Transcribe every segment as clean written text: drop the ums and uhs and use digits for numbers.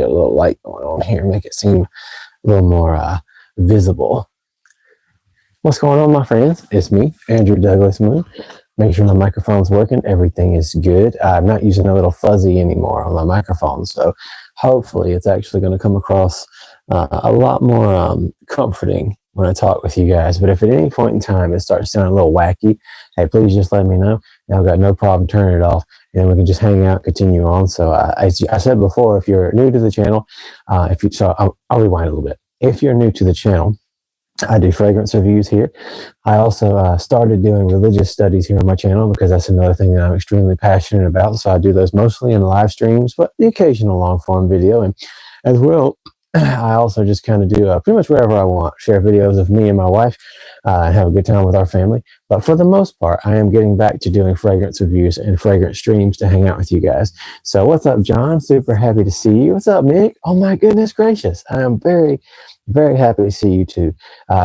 get a little light going on here, make it seem a little more visible. What's going on, my friends? It's me, Andrew Douglas Moon. Make sure my microphone's working. Everything is good. I'm not using a little fuzzy anymore on my microphone, so hopefully it's actually going to come across a lot more comforting when I talk with you guys. But if at any point in time it starts sounding a little wacky, hey, please just let me know. And I've got no problem turning it off, and we can just hang out, continue on. So as I said before, if you're new to the channel, I'll rewind a little bit. If you're new to the channel, I do fragrance reviews here. I also started doing religious studies here on my channel because that's another thing that I'm extremely passionate about. So I do those mostly in live streams, but the occasional long form video. And as well, I also just kind of do pretty much wherever I want, share videos of me and my wife and have a good time with our family. But for the most part, I am getting back to doing fragrance reviews and fragrance streams to hang out with you guys. So what's up, John? Super happy to see you. What's up, Nick? Oh my goodness gracious. I am very happy to see you too.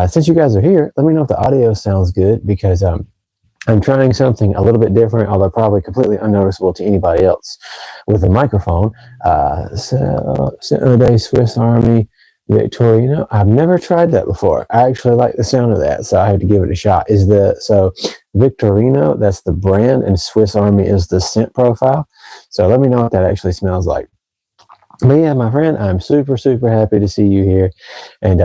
Since you guys are here, let me know if the audio sounds good, because I'm trying something a little bit different, although probably completely unnoticeable to anybody else with a microphone. So day Swiss Army Victorino. I've never tried that before. I actually like the sound of that, so I had to give it a shot. So Victorino, that's the brand, and Swiss Army is the scent profile. So let me know what that actually smells like. But yeah, my friend, I'm super happy to see you here. And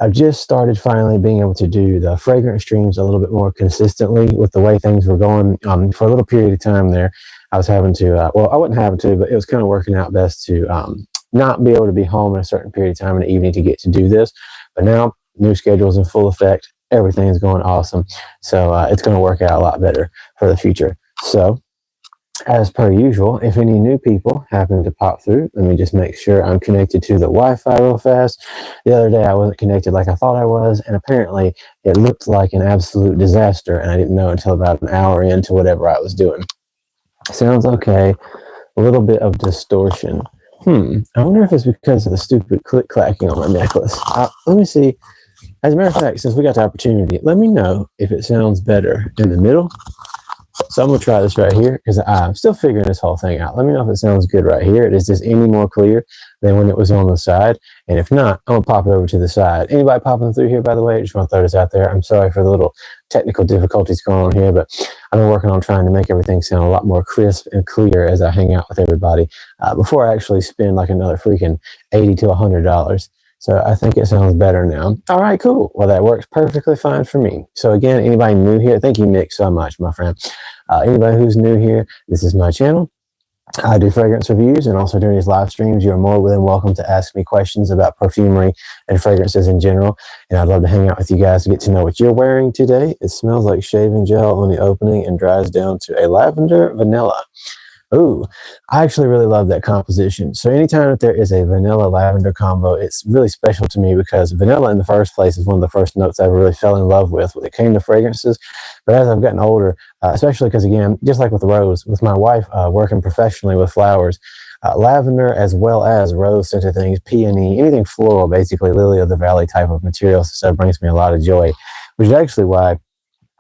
I've just started finally being able to do the fragrance streams a little bit more consistently with the way things were going. For a little period of time there, I was having to, well, I wasn't having to, but it was kind of working out best to not be able to be home in a certain period of time in the evening to get to do this. But now, new schedule's in full effect. Everything's going awesome. So it's going to work out a lot better for the future. So, as per usual, if any new people happen to pop through, let me just make sure I'm connected to the Wi-Fi real fast. The other day I wasn't connected like I thought I was, and apparently it looked like an absolute disaster, and I didn't know until about an hour into whatever I was doing. Sounds okay. A little bit of distortion. I wonder if it's because of the stupid click-clacking on my necklace. Let me see. As a matter of fact, since we got the opportunity, let me know if it sounds better in the middle. So I'm going to try this right here, because I'm still figuring this whole thing out. Let me know if it sounds good right here. Is this any more clear than when it was on the side? And if not, I'm going to pop it over to the side. Anybody popping through here, by the way? I just want to throw this out there. I'm sorry for the little technical difficulties going on here, but I've been working on trying to make everything sound a lot more crisp and clear as I hang out with everybody before I actually spend like another freaking $80 to $100. So I think it sounds better now. All right, cool. Well, that works perfectly fine for me. So again, anybody new here, thank you, Nick, so much, my friend. Anybody who's new here, this is my channel. I do fragrance reviews, and also during these live streams, you're more than welcome to ask me questions about perfumery and fragrances in general. And I'd love to hang out with you guys to get to know what you're wearing today. It smells like shaving gel on the opening and dries down to a lavender vanilla. Ooh, I actually really love that composition. So anytime that there is a vanilla lavender combo, it's really special to me, because vanilla in the first place is one of the first notes I really fell in love with when it came to fragrances. But as I've gotten older, especially because, again, just like with rose, with my wife working professionally with flowers, lavender as well as rose scented things, peony, anything floral, basically lily of the valley type of materials, so brings me a lot of joy, which is actually why,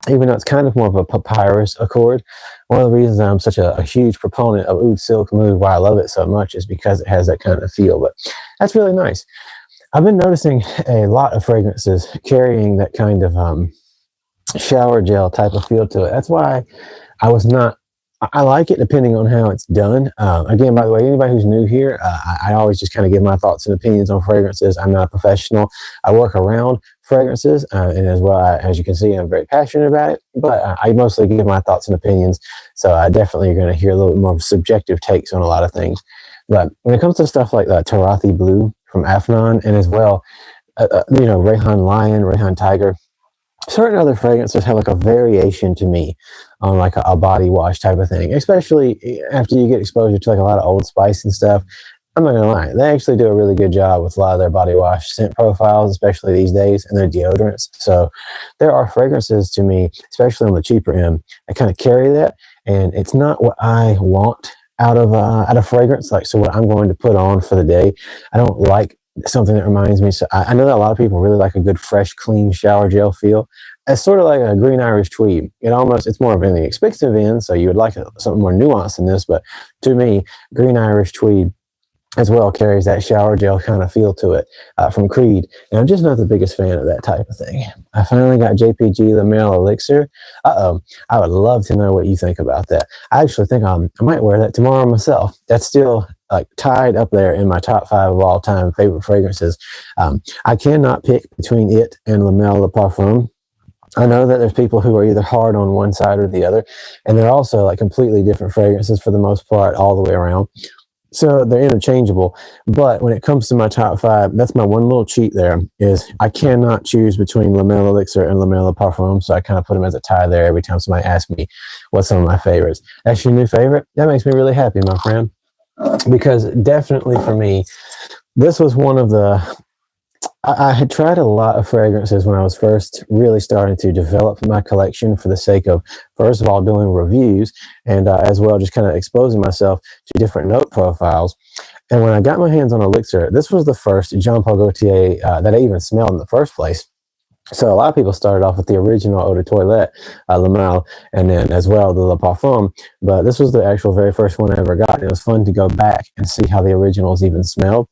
even though it's kind of more of a papyrus accord, one of the reasons I'm such a huge proponent of Oud Silk Mood, why I love it so much, is because it has that kind of feel. But that's really nice. I've been noticing a lot of fragrances carrying that kind of shower gel type of feel to it. That's why I like it depending on how it's done. Again, by the way, anybody who's new here, I always just kind of give my thoughts and opinions on fragrances. I'm not a professional. I work around fragrances, and as well, as you can see, I'm very passionate about it, but I mostly give my thoughts and opinions. So I definitely are going to hear a little bit more subjective takes on a lot of things. But when it comes to stuff like the Tarathi Blue from Afnan, and as well, Rayhan Lion, Rayhan Tiger, certain other fragrances have like a variation to me on like a body wash type of thing, especially after you get exposure to like a lot of Old Spice and stuff. I'm not gonna lie, they actually do a really good job with a lot of their body wash scent profiles, especially these days, and their deodorants. So there are fragrances to me, especially on the cheaper end, that kind of carry that, and it's not what I want out of fragrance. Like, so what I'm going to put on for the day, I don't like something that reminds me. So I know that a lot of people really like a good, fresh, clean shower gel feel. It's sort of like a green Irish tweed. It's more of an expensive end, so you would like something more nuanced than this. But to me, green Irish tweed as well carries that shower gel kind of feel to it from Creed. And I'm just not the biggest fan of that type of thing. I finally got JPG Le Male Elixir. I would love to know what you think about that. I actually think I might wear that tomorrow myself. That's still like tied up there in my top 5 of all time favorite fragrances. I cannot pick between it and Le Male Le Parfum. I know that there's people who are either hard on one side or the other, and they're also like completely different fragrances for the most part all the way around. So they're interchangeable, but when it comes to my top 5, that's my one little cheat there, is I cannot choose between Le Male Elixir and Le Male Parfum, so I kind of put them as a tie there every time somebody asks me what's some of my favorites. That's your new favorite? That makes me really happy, my friend, because definitely for me, this was one of the... I had tried a lot of fragrances when I was first really starting to develop my collection for the sake of, first of all, doing reviews and as well just kind of exposing myself to different note profiles. And when I got my hands on Elixir, this was the first Jean Paul Gaultier that I even smelled in the first place. So a lot of people started off with the original Eau de Toilette, Le Male, and then as well the Le Parfum. But this was the actual very first one I ever got. And it was fun to go back and see how the originals even smelled.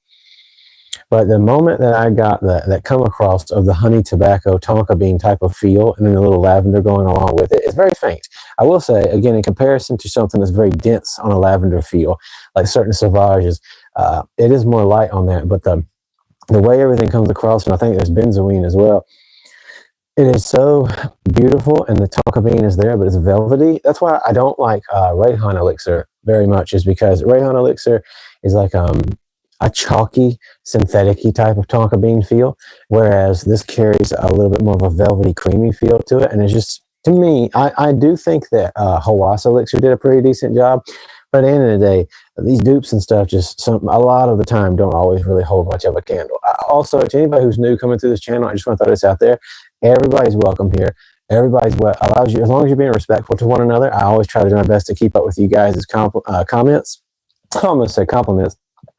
But the moment that I got that come across of the honey tobacco tonka bean type of feel and then a little lavender going along with it, it's very faint. I will say, again, in comparison to something that's very dense on a lavender feel, like certain Sauvages, it is more light on that. But the way everything comes across, and I think there's benzoin as well, it is so beautiful, and the tonka bean is there, but it's velvety. That's why I don't like Rayhan Elixir very much, is because Rayhan Elixir is like a chalky, synthetic-y type of tonka bean feel, whereas this carries a little bit more of a velvety, creamy feel to it. And it's just, to me, I do think that Hawass Elixir did a pretty decent job, but at the end of the day, these dupes and stuff just a lot of the time don't always really hold much of a candle. Also, to anybody who's new coming through this channel, I just want to throw this out there. Everybody's welcome here. Everybody's allows you, as long as you're being respectful to one another. I always try to do my best to keep up with you guys' comments. I almost say compliments.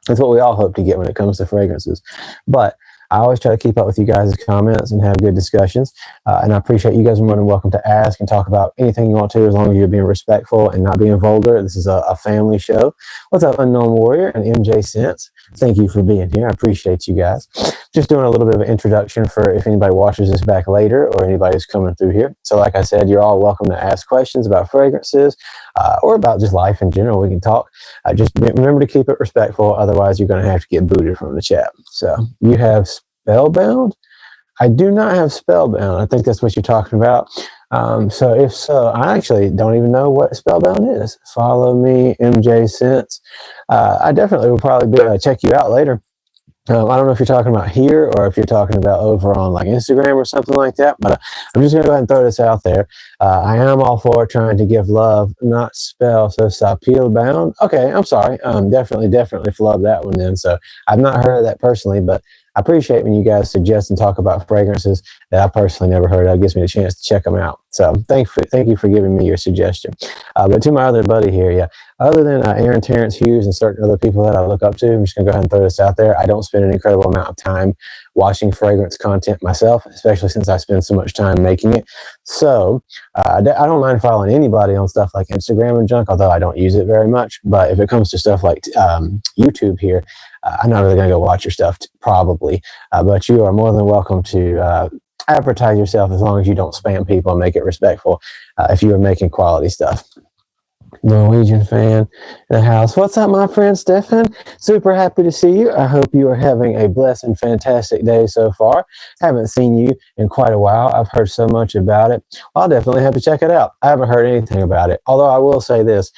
That's what we all hope to get when it comes to fragrances. But I always try to keep up with you guys' comments and have good discussions. And I appreciate you guys are more than welcome to ask and talk about anything you want to, as long as you're being respectful and not being vulgar. This is a family show. What's up, Unknown Warrior and MJ Sense? Thank you for being here. I appreciate you guys. Just doing a little bit of an introduction for if anybody watches this back later or anybody who's coming through here. So like I said, you're all welcome to ask questions about fragrances or about just life in general. We can talk. Just remember to keep it respectful. Otherwise, you're going to have to get booted from the chat. So you have Spellbound? I do not have Spellbound. I think that's what you're talking about. So if so, I actually don't even know what Spellbound is. Follow me, MJ Sense. I definitely will probably check you out later. I don't know if you're talking about here or if you're talking about over on like Instagram or something like that, but I'm just going to go ahead and throw this out there. I am all for trying to give love, not spell. So Sapil Bound. Okay, I'm sorry. Definitely flub that one then. So I've not heard of that personally, but I appreciate when you guys suggest and talk about fragrances that I personally never heard of. It gives me a chance to check them out. So thank you for giving me your suggestion. But to my other buddy here, yeah, other than Aaron Terrence Hughes and certain other people that I look up to, I'm just going to go ahead and throw this out there. I don't spend an incredible amount of time watching fragrance content myself, especially since I spend so much time making it. So I don't mind following anybody on stuff like Instagram and junk, although I don't use it very much. But if it comes to stuff like YouTube here, I'm not really going to go watch your stuff, probably. But you are more than welcome to advertise yourself as long as you don't spam people and make it respectful if you are making quality stuff. Norwegian fan in the house. What's up, my friend Stefan? Super happy to see you. I hope you are having a blessed and fantastic day so far. Haven't seen you in quite a while. I've heard so much about it. I'll definitely have to check it out. I haven't heard anything about it. Although I will say this.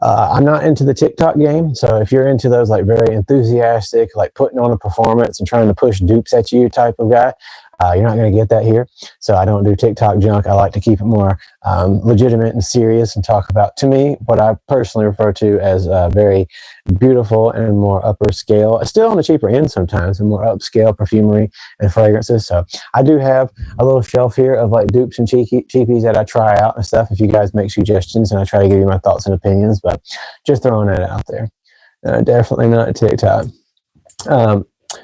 I'm not into the TikTok game, so if you're into those like very enthusiastic, like putting on a performance and trying to push dupes at you type of guy, you're not going to get that here. So I don't do TikTok junk. I like to keep it more legitimate and serious and talk about, to me, what I personally refer to as very beautiful and more upper scale. Still on the cheaper end sometimes, and more upscale perfumery and fragrances. So I do have a little shelf here of like dupes and cheapies that I try out and stuff. If you guys make suggestions, and I try to give you my thoughts and opinions, but just throwing that out there. Definitely not TikTok.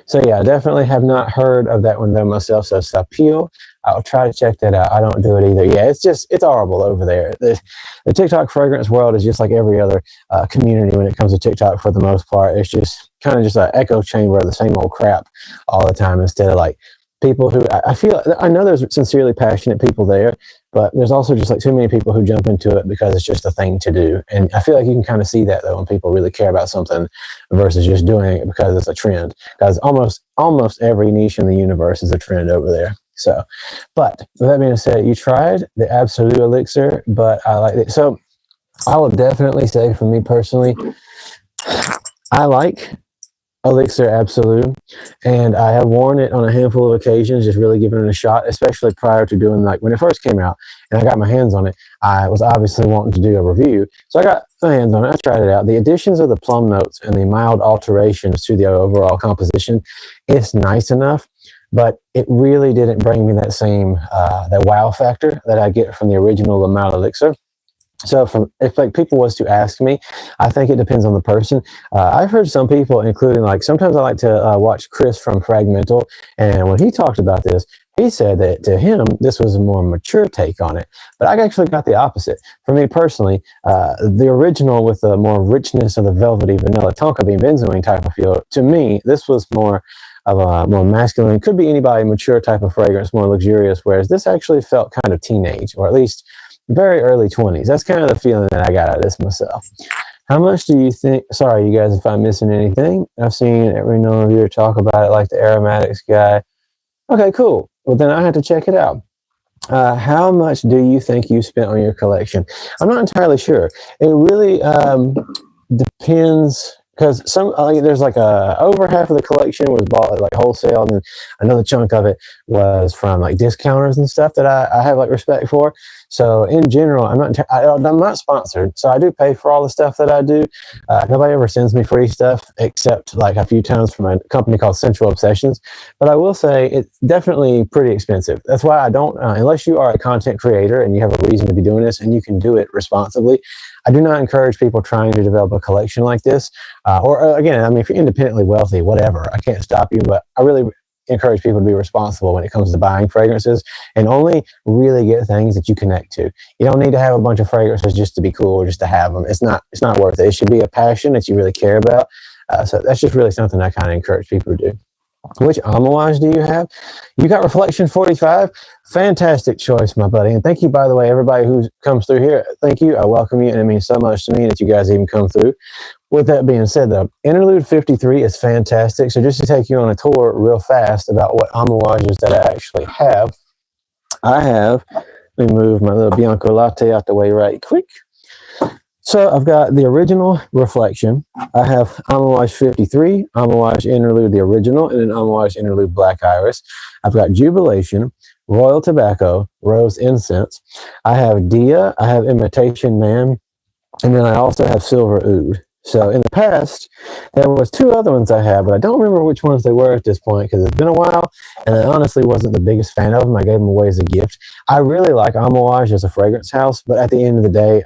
So yeah, I definitely have not heard of that one though myself. So Sapil, I'll try to check that out. I don't do it either. Yeah, it's horrible over there. The TikTok fragrance world is just like every other community when it comes to TikTok for the most part. It's just kind of just an echo chamber of the same old crap all the time, instead of like people who I know there's sincerely passionate people there, but there's also just like too many people who jump into it because it's just a thing to do. And I feel like you can kind of see that though when people really care about something versus just doing it because it's a trend. Because almost every niche in the universe is a trend over there. So, but with that being said, you tried the Absolute Elixir, but I like it. So I will definitely say, for me personally, I like Elixir Absolute, and I have worn it on a handful of occasions, just really giving it a shot, especially prior to doing, like when it first came out and I got my hands on it. I was obviously wanting to do a review, so I got my hands on it. I tried it out. The additions of the plum notes and the mild alterations to the overall composition, it's nice enough, but it really didn't bring me that same that wow factor that I get from the original Le Male Elixir. So if like people was to ask me, I think it depends on the person. I've heard some people, including like sometimes I like to watch Chris from Fragmental, and when he talked about this, he said that to him this was a more mature take on it. But I actually got the opposite. For me personally, the original with the more richness of the velvety vanilla tonka bean benzoin type of feel, to me this was more of a more masculine, could be anybody, mature type of fragrance, more luxurious, whereas this actually felt kind of teenage, or at least very early 20s. That's kind of the feeling that I got out of this myself. How much do you think, sorry you guys if I'm missing anything, I've seen every known reviewer talk about it, like the aromatics guy. Okay, cool. Well, then I have to check it out. How much do you think you spent on your collection? I'm not entirely sure. It really depends, because there's like over half of the collection was bought at like wholesale, and then another chunk of it was from like discounters and stuff that I have like respect for. So in general, I'm not sponsored, so I do pay for all the stuff that I do. Nobody ever sends me free stuff except like a few times from a company called Central Obsessions. But I will say it's definitely pretty expensive. That's why I don't, unless you are a content creator and you have a reason to be doing this and you can do it responsibly, I do not encourage people trying to develop a collection like this. Or again, I mean, if you're independently wealthy, whatever, I can't stop you, but I really encourage people to be responsible when it comes to buying fragrances, and only really get things that you connect to. You don't need to have a bunch of fragrances just to be cool or just to have them. It's not worth it. It should be a passion that you really care about. So that's just really something I kind of encourage people to do. Which Amouage do you have? You got Reflection 45. Fantastic choice, my buddy. And thank you, by the way, everybody who comes through here. Thank you. I welcome you. And it means so much to me that you guys even come through. With that being said, though, Interlude 53 is fantastic. So just to take you on a tour real fast about what Amouages that I actually have, let me move my little Bianco Latte out the way right quick. So I've got the original Reflection. I have Amouage 53, Amouage Interlude, the original, and an Amouage Interlude Black Iris. I've got Jubilation, Royal Tobacco, Rose Incense. I have Dia, I have Imitation Man, and then I also have Silver Oud. So in the past, there was two other ones I had, but I don't remember which ones they were at this point because it's been a while, and I honestly wasn't the biggest fan of them. I gave them away as a gift. I really like Amouage as a fragrance house, but at the end of the day,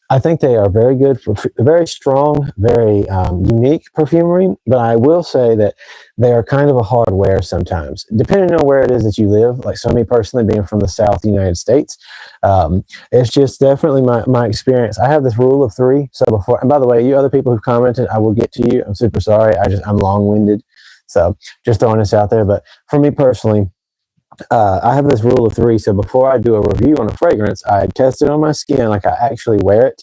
I think they are very good for very strong, very unique perfumery, but I will say that they are kind of a hard wear sometimes, depending on where it is that you live. Like, so me personally, being from the South United States, it's just definitely my experience. I have this rule of 3. So before, and by the way, you other people who commented, I will get to you. I'm super sorry. I'm long-winded. So just throwing this out there. But for me personally, I have this rule of 3. So before I do a review on a fragrance, I test it on my skin, like I actually wear it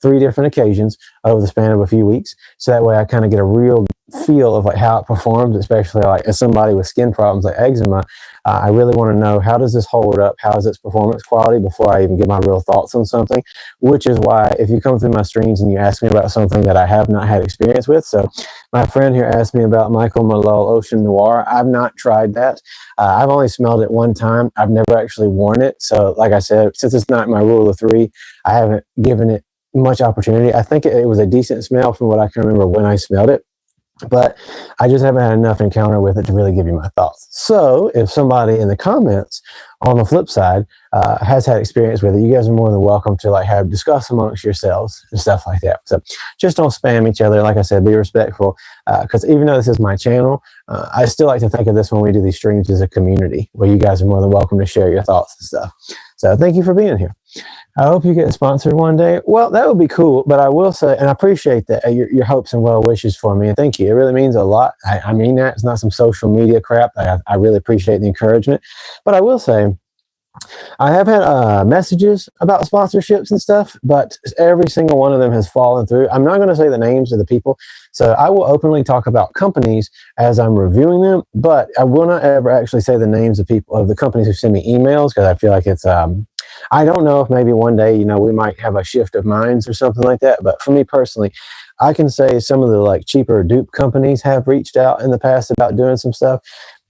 3 different occasions over the span of a few weeks. So that way I kind of get a real feel of like how it performs, especially like as somebody with skin problems like eczema. I really want to know, how does this hold up? How is its performance quality before I even get my real thoughts on something? Which is why if you come through my streams and you ask me about something that I have not had experience with. So my friend here asked me about Michael Malone Ocean Noir. I've not tried that. I've only smelled it one time. I've never actually worn it. So like I said, since it's not my rule of 3, I haven't given it much opportunity. I think it was a decent smell from what I can remember when I smelled it. but I just haven't had enough encounter with it to really give you my thoughts. So if somebody in the comments on the flip side has had experience with it, you guys are more than welcome to like have discuss amongst yourselves and stuff like that. So just don't spam each other. Like I said, be respectful, because even though this is my channel, I still like to think of this when we do these streams as a community where you guys are more than welcome to share your thoughts and stuff. So thank you for being here. I hope you get sponsored one day. Well, that would be cool, but I will say, and I appreciate that your hopes and well wishes for me, and thank you. It really means a lot. I mean that. It's not some social media crap. I really appreciate the encouragement. But I will say, I have had messages about sponsorships and stuff, but every single one of them has fallen through. I'm not going to say the names of the people, so I will openly talk about companies as I'm reviewing them, but I will not ever actually say the names of people of the companies who send me emails, because I feel like it's I don't know if maybe one day, you know, we might have a shift of minds or something like that. But for me personally, I can say some of the like cheaper dupe companies have reached out in the past about doing some stuff.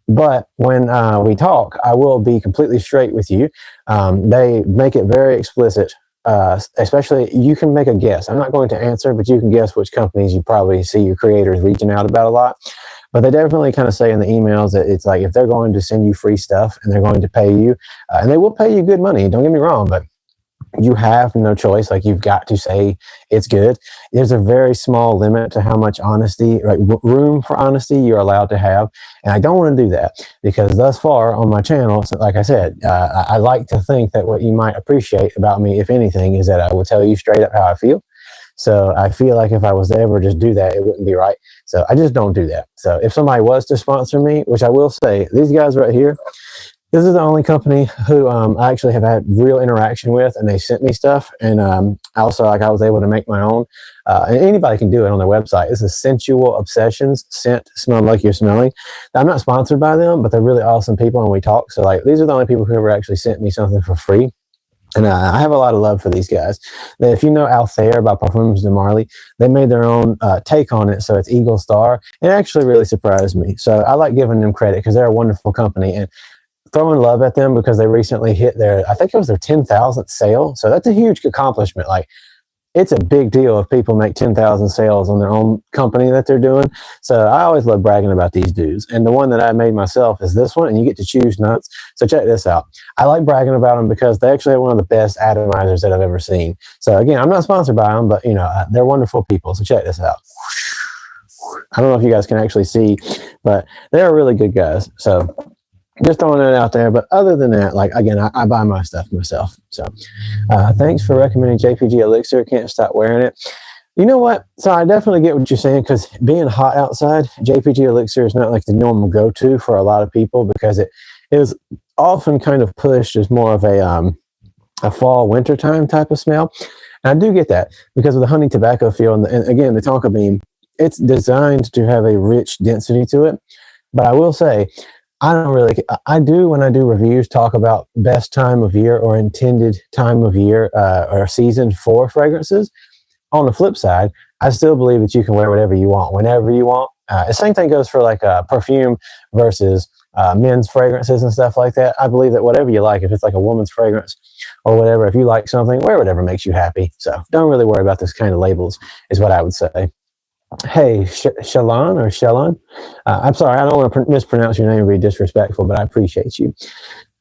But when we talk, I will be completely straight with you. They make it very explicit, especially you can make a guess. I'm not going to answer, but you can guess which companies you probably see your creators reaching out about a lot. But they definitely kind of say in the emails that it's like if they're going to send you free stuff and they're going to pay you, and they will pay you good money, don't get me wrong, but you have no choice. Like you've got to say it's good. There's a very small limit to how much honesty, like room for honesty you're allowed to have. And I don't want to do that because thus far on my channel, so like I said, I like to think that what you might appreciate about me, if anything, is that I will tell you straight up how I feel. So I feel like if I was to ever just do that, it wouldn't be right. So I just don't do that. So if somebody was to sponsor me, which I will say, these guys right here, this is the only company who I actually have had real interaction with, and they sent me stuff. And also, like I was able to make my own. And anybody can do it on their website. This is Sensual Obsessions, scent, smell like you're smelling. I'm not sponsored by them, but they're really awesome people, and we talk. So like, these are the only people who ever actually sent me something for free. And I have a lot of love for these guys. If you know Altair by Parfums de Marly, they made their own take on it. So it's Eagle Star. It actually really surprised me. So I like giving them credit because they're a wonderful company. And throwing love at them because they recently hit their, I think it was their 10,000th sale. So that's a huge accomplishment. Like, it's a big deal if people make 10,000 sales on their own company that they're doing. So I always love bragging about these dudes. And the one that I made myself is this one, and you get to choose nuts. So check this out. I like bragging about them because they actually have one of the best atomizers that I've ever seen. So again, I'm not sponsored by them, but you know, they're wonderful people. So check this out. I don't know if you guys can actually see, but they're really good guys. So just throwing it out there. But other than that, like, again, I buy my stuff myself. So thanks for recommending JPG Elixir. Can't stop wearing it. You know what? So I definitely get what you're saying, because being hot outside, JPG Elixir is not like the normal go-to for a lot of people, because it is often kind of pushed as more of a fall wintertime type of smell. And I do get that because of the honey tobacco feel. And again, the tonka bean, it's designed to have a rich density to it. But I will say, I do, when I do reviews, talk about best time of year or intended time of year or season for fragrances. On the flip side, I still believe that you can wear whatever you want, whenever you want. The same thing goes for like perfume versus men's fragrances and stuff like that. I believe that whatever you like, if it's like a woman's fragrance or whatever, if you like something, wear whatever makes you happy. So don't really worry about this kind of labels, is what I would say. Hey, Shalon or Shalon. I'm sorry, I don't want to mispronounce your name and be disrespectful, but I appreciate you.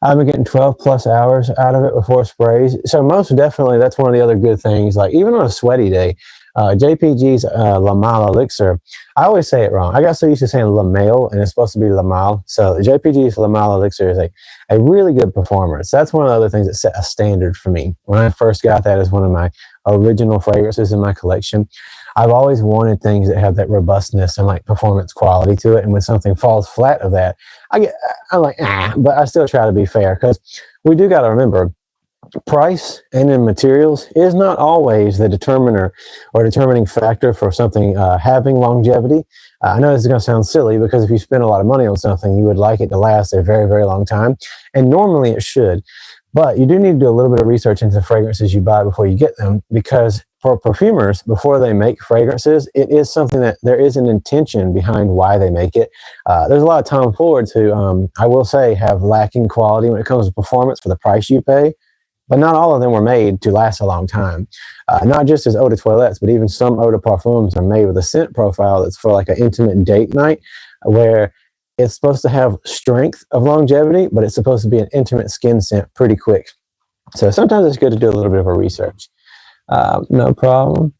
I've been getting 12 plus hours out of it before sprays. So most definitely, that's one of the other good things. Like even on a sweaty day, JPG's Le Male Elixir, I always say it wrong. I got so used to saying Le Male, and it's supposed to be Le Male. So JPG's Le Male Elixir is a really good performer. So that's one of the other things that set a standard for me. When I first got that as one of my original fragrances in my collection, I've always wanted things that have that robustness and like performance quality to it. And when something falls flat of that, I'm like, but I still try to be fair, because we do got to remember, price and in materials is not always the determiner or determining factor for something having longevity. I know this is going to sound silly, because if you spend a lot of money on something, you would like it to last a very, very long time. And normally it should. But you do need to do a little bit of research into the fragrances you buy before you get them, because for perfumers, before they make fragrances, it is something that there is an intention behind why they make it. There's a lot of Tom Fords who, I will say, have lacking quality when it comes to performance for the price you pay. but not all of them were made to last a long time. Not just as eau de toilettes, but even some eau de parfums are made with a scent profile that's for like an intimate date night, where it's supposed to have strength of longevity, but it's supposed to be an intimate skin scent pretty quick. So sometimes it's good to do a little bit of a research. No problem.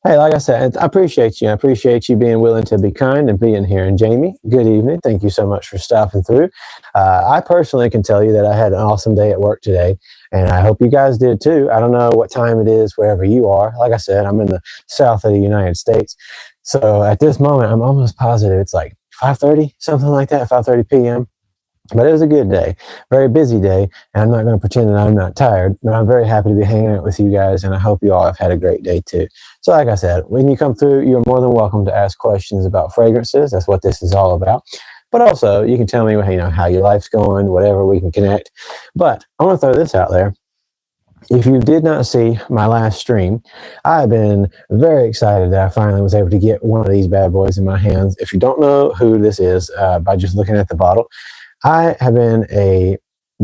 Hey, like I said, I appreciate you. I appreciate you being willing to be kind and being here. And Jamie, good evening. Thank you so much for stopping through. I personally can tell you that I had an awesome day at work today, and I hope you guys did too. I don't know what time it is wherever you are. Like I said, I'm in the south of the United States. So at this moment, I'm almost positive it's like 5:30, something like that, 5:30 p.m. But it was a good day, very busy day, and I'm not going to pretend that I'm not tired, but I'm very happy to be hanging out with you guys, and I hope you all have had a great day too. So like I said, when you come through, you're more than welcome to ask questions about fragrances. That's what this is all about. But also, you can tell me, how your life's going, whatever, we can connect. But I want to throw this out there. If you did not see my last stream, I've been very excited that I finally was able to get one of these bad boys in my hands. If you don't know who this is, by just looking at the bottle, I have been a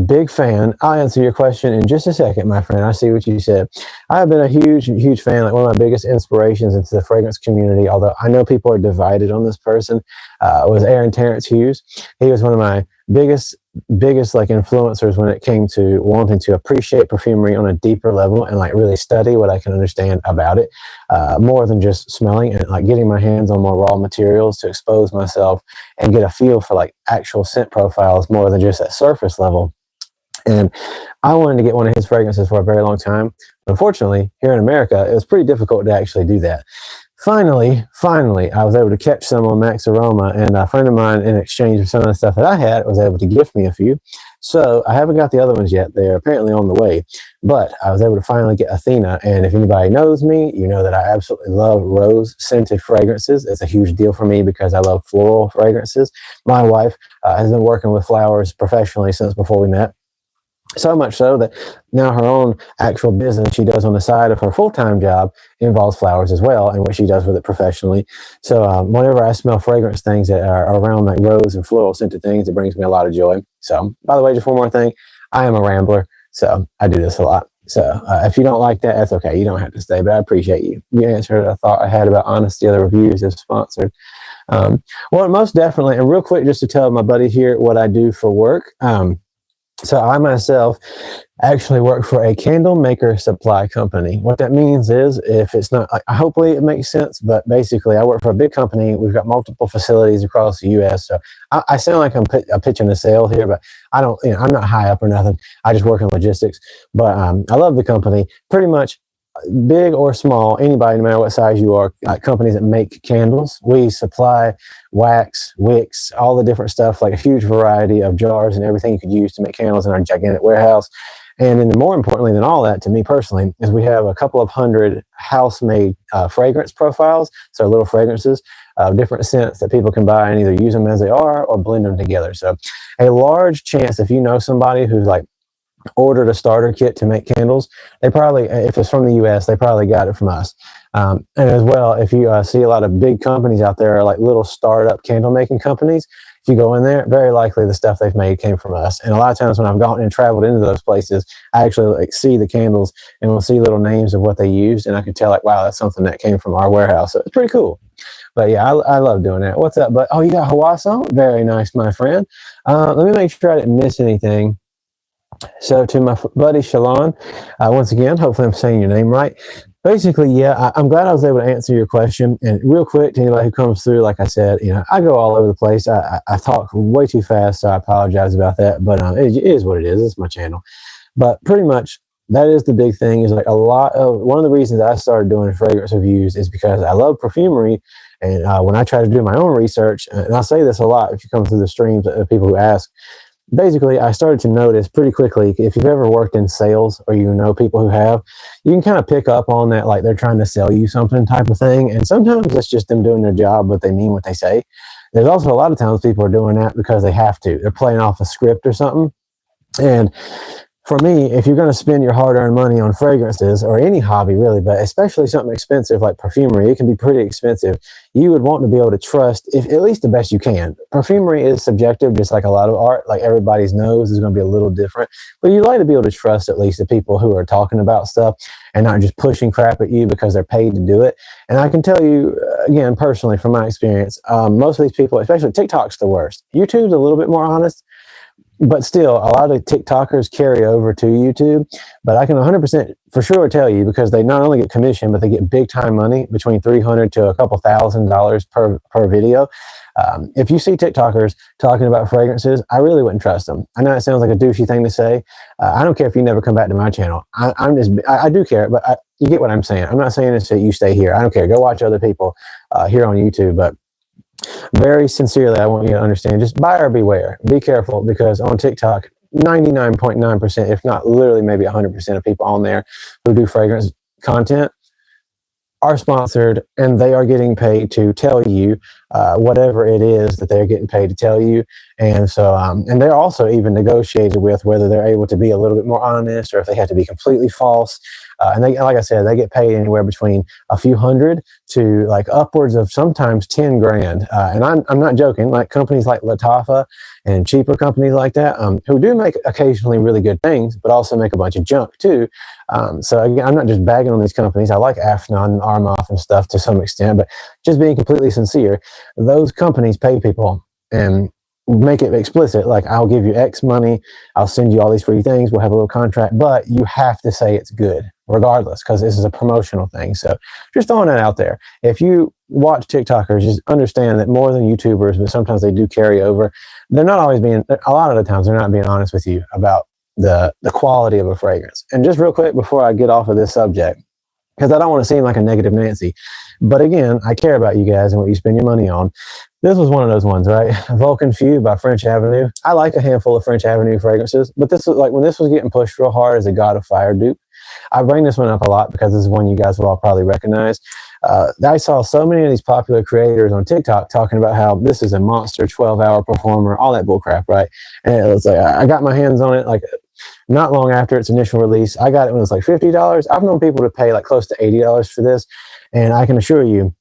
big fan. I'll answer your question in just a second, my friend. I see what you said. I've been a huge, huge fan, like one of my biggest inspirations into the fragrance community, although I know people are divided on this person, was Aaron Terrence Hughes. He was one of my biggest like influencers when it came to wanting to appreciate perfumery on a deeper level and like really study what I can understand about it, more than just smelling, and like getting my hands on more raw materials to expose myself and get a feel for like actual scent profiles more than just at surface level. And I wanted to get one of his fragrances for a very long time. Unfortunately, here in America, it was pretty difficult to actually do that. Finally, I was able to catch some on Max Aroma, and a friend of mine, in exchange for some of the stuff that I had, was able to gift me a few. So I haven't got the other ones yet. They're apparently on the way, but I was able to finally get Athena. And if anybody knows me, you know that I absolutely love rose scented fragrances. It's a huge deal for me because I love floral fragrances. My wife has been working with flowers professionally since before we met. So much so that now her own actual business she does on the side of her full-time job involves flowers as well, and what she does with it professionally. So whenever I smell fragrance things that are around like rose and floral scented things, it brings me a lot of joy. So, by the way, just one more thing. I am a rambler, so I do this a lot. So if you don't like that, that's okay. You don't have to stay, but I appreciate you. You answered a thought I had about honesty. Other reviews is sponsored. Well, most definitely. And real quick, just to tell my buddy here what I do for work. So I myself actually work for a candle maker supply company. What that means is, if it's not, like, hopefully it makes sense, but basically I work for a big company. We've got multiple facilities across the U.S. So I sound like I'm pitching a sale here, but I don't, I'm not high up or nothing. I just work in logistics, but I love the company. Pretty much big or small, anybody, no matter what size you are, companies that make candles. We supply wax, wicks, all the different stuff, like a huge variety of jars and everything you could use to make candles in our gigantic warehouse. And then more importantly than all that, to me personally, is we have a couple of hundred house-made fragrance profiles, so little fragrances of different scents that people can buy and either use them as they are or blend them together. So a large chance, if you know somebody who's like ordered a starter kit to make candles, they probably, if it's from the US, they probably got it from us. And as well, if you see a lot of big companies out there, like little startup candle making companies, if you go in there, very likely the stuff they've made came from us. And a lot of times when I've gone and traveled into those places, I actually like see the candles and we'll see little names of what they used, and I can tell like, wow, that's something that came from our warehouse. So it's pretty cool. But yeah, I love doing that. What's up? But oh, you got Hawass on? Very nice, my friend. Let me make sure I didn't miss anything. So to my buddy Shalon, once again, hopefully I'm saying your name right. Basically, yeah, I'm glad I was able to answer your question. And real quick, to anybody who comes through, like I said, I go all over the place. I talk way too fast, so I apologize about that. But it is what it is. It's my channel. But pretty much, that is the big thing. Is like one of the reasons I started doing fragrance reviews is because I love perfumery. And when I try to do my own research, and I'll say this a lot if you come through the streams, people who ask, basically, I started to notice pretty quickly, if you've ever worked in sales or you know people who have, you can kind of pick up on that, like they're trying to sell you something type of thing. And sometimes it's just them doing their job, but they mean what they say. There's also a lot of times people are doing that because they have to. They're playing off a script or something. And for me, if you're going to spend your hard-earned money on fragrances or any hobby really, but especially something expensive like perfumery, it can be pretty expensive. You would want to be able to trust, if at least the best you can. Perfumery is subjective, just like a lot of art. Like everybody's nose is going to be a little different, but you like to be able to trust at least the people who are talking about stuff and not just pushing crap at you because they're paid to do it. And I can tell you, again, personally, from my experience, most of these people, especially TikTok's the worst. YouTube's a little bit more honest. But still, a lot of TikTokers carry over to YouTube. But I can 100% for sure tell you, because they not only get commission, but they get big time money, between $300 to a couple $1,000s per video. If you see TikTokers talking about fragrances, I really wouldn't trust them. I know it sounds like a douchey thing to say. I don't care if you never come back to my channel. I do care, but you get what I'm saying. I'm not saying this so you stay here. I don't care. Go watch other people here on YouTube, but very sincerely, I want you to understand, just buyer beware. Be careful, because on TikTok, 99.9%, if not literally maybe 100% of people on there who do fragrance content are sponsored, and they are getting paid to tell you whatever it is that they're getting paid to tell you. And so, and they're also even negotiated with whether they're able to be a little bit more honest or if they have to be completely false. And they, like I said, they get paid anywhere between a few hundred to like upwards of sometimes 10 grand. And I'm not joking. Like companies like Lattafa and cheaper companies like that, who do make occasionally really good things, but also make a bunch of junk too. So again, I'm not just bagging on these companies. I like Afnan and Armoff and stuff to some extent, but just being completely sincere, those companies pay people and make it explicit. Like, I'll give you X money, I'll send you all these free things, we'll have a little contract, but you have to say it's good regardless, because this is a promotional thing. So just throwing that out there. If you watch TikTokers, just understand that more than YouTubers, but sometimes they do carry over. They're not always being, a lot of the times they're not being honest with you about the quality of a fragrance. And just real quick before I get off of this subject, because I don't want to seem like a negative Nancy, but again, I care about you guys and what you spend your money on. This was one of those ones, right? Vulcan Few by French Avenue. I like a handful of French Avenue fragrances, but this was like when this was getting pushed real hard as a God of Fire dupe. I bring this one up a lot because this is one you guys will all probably recognize. I saw so many of these popular creators on TikTok talking about how this is a monster 12-hour performer, all that bullcrap, right? And it was like, I got my hands on it like not long after its initial release. I got it when it was like $50. I've known people to pay like close to $80 for this. And I can assure you,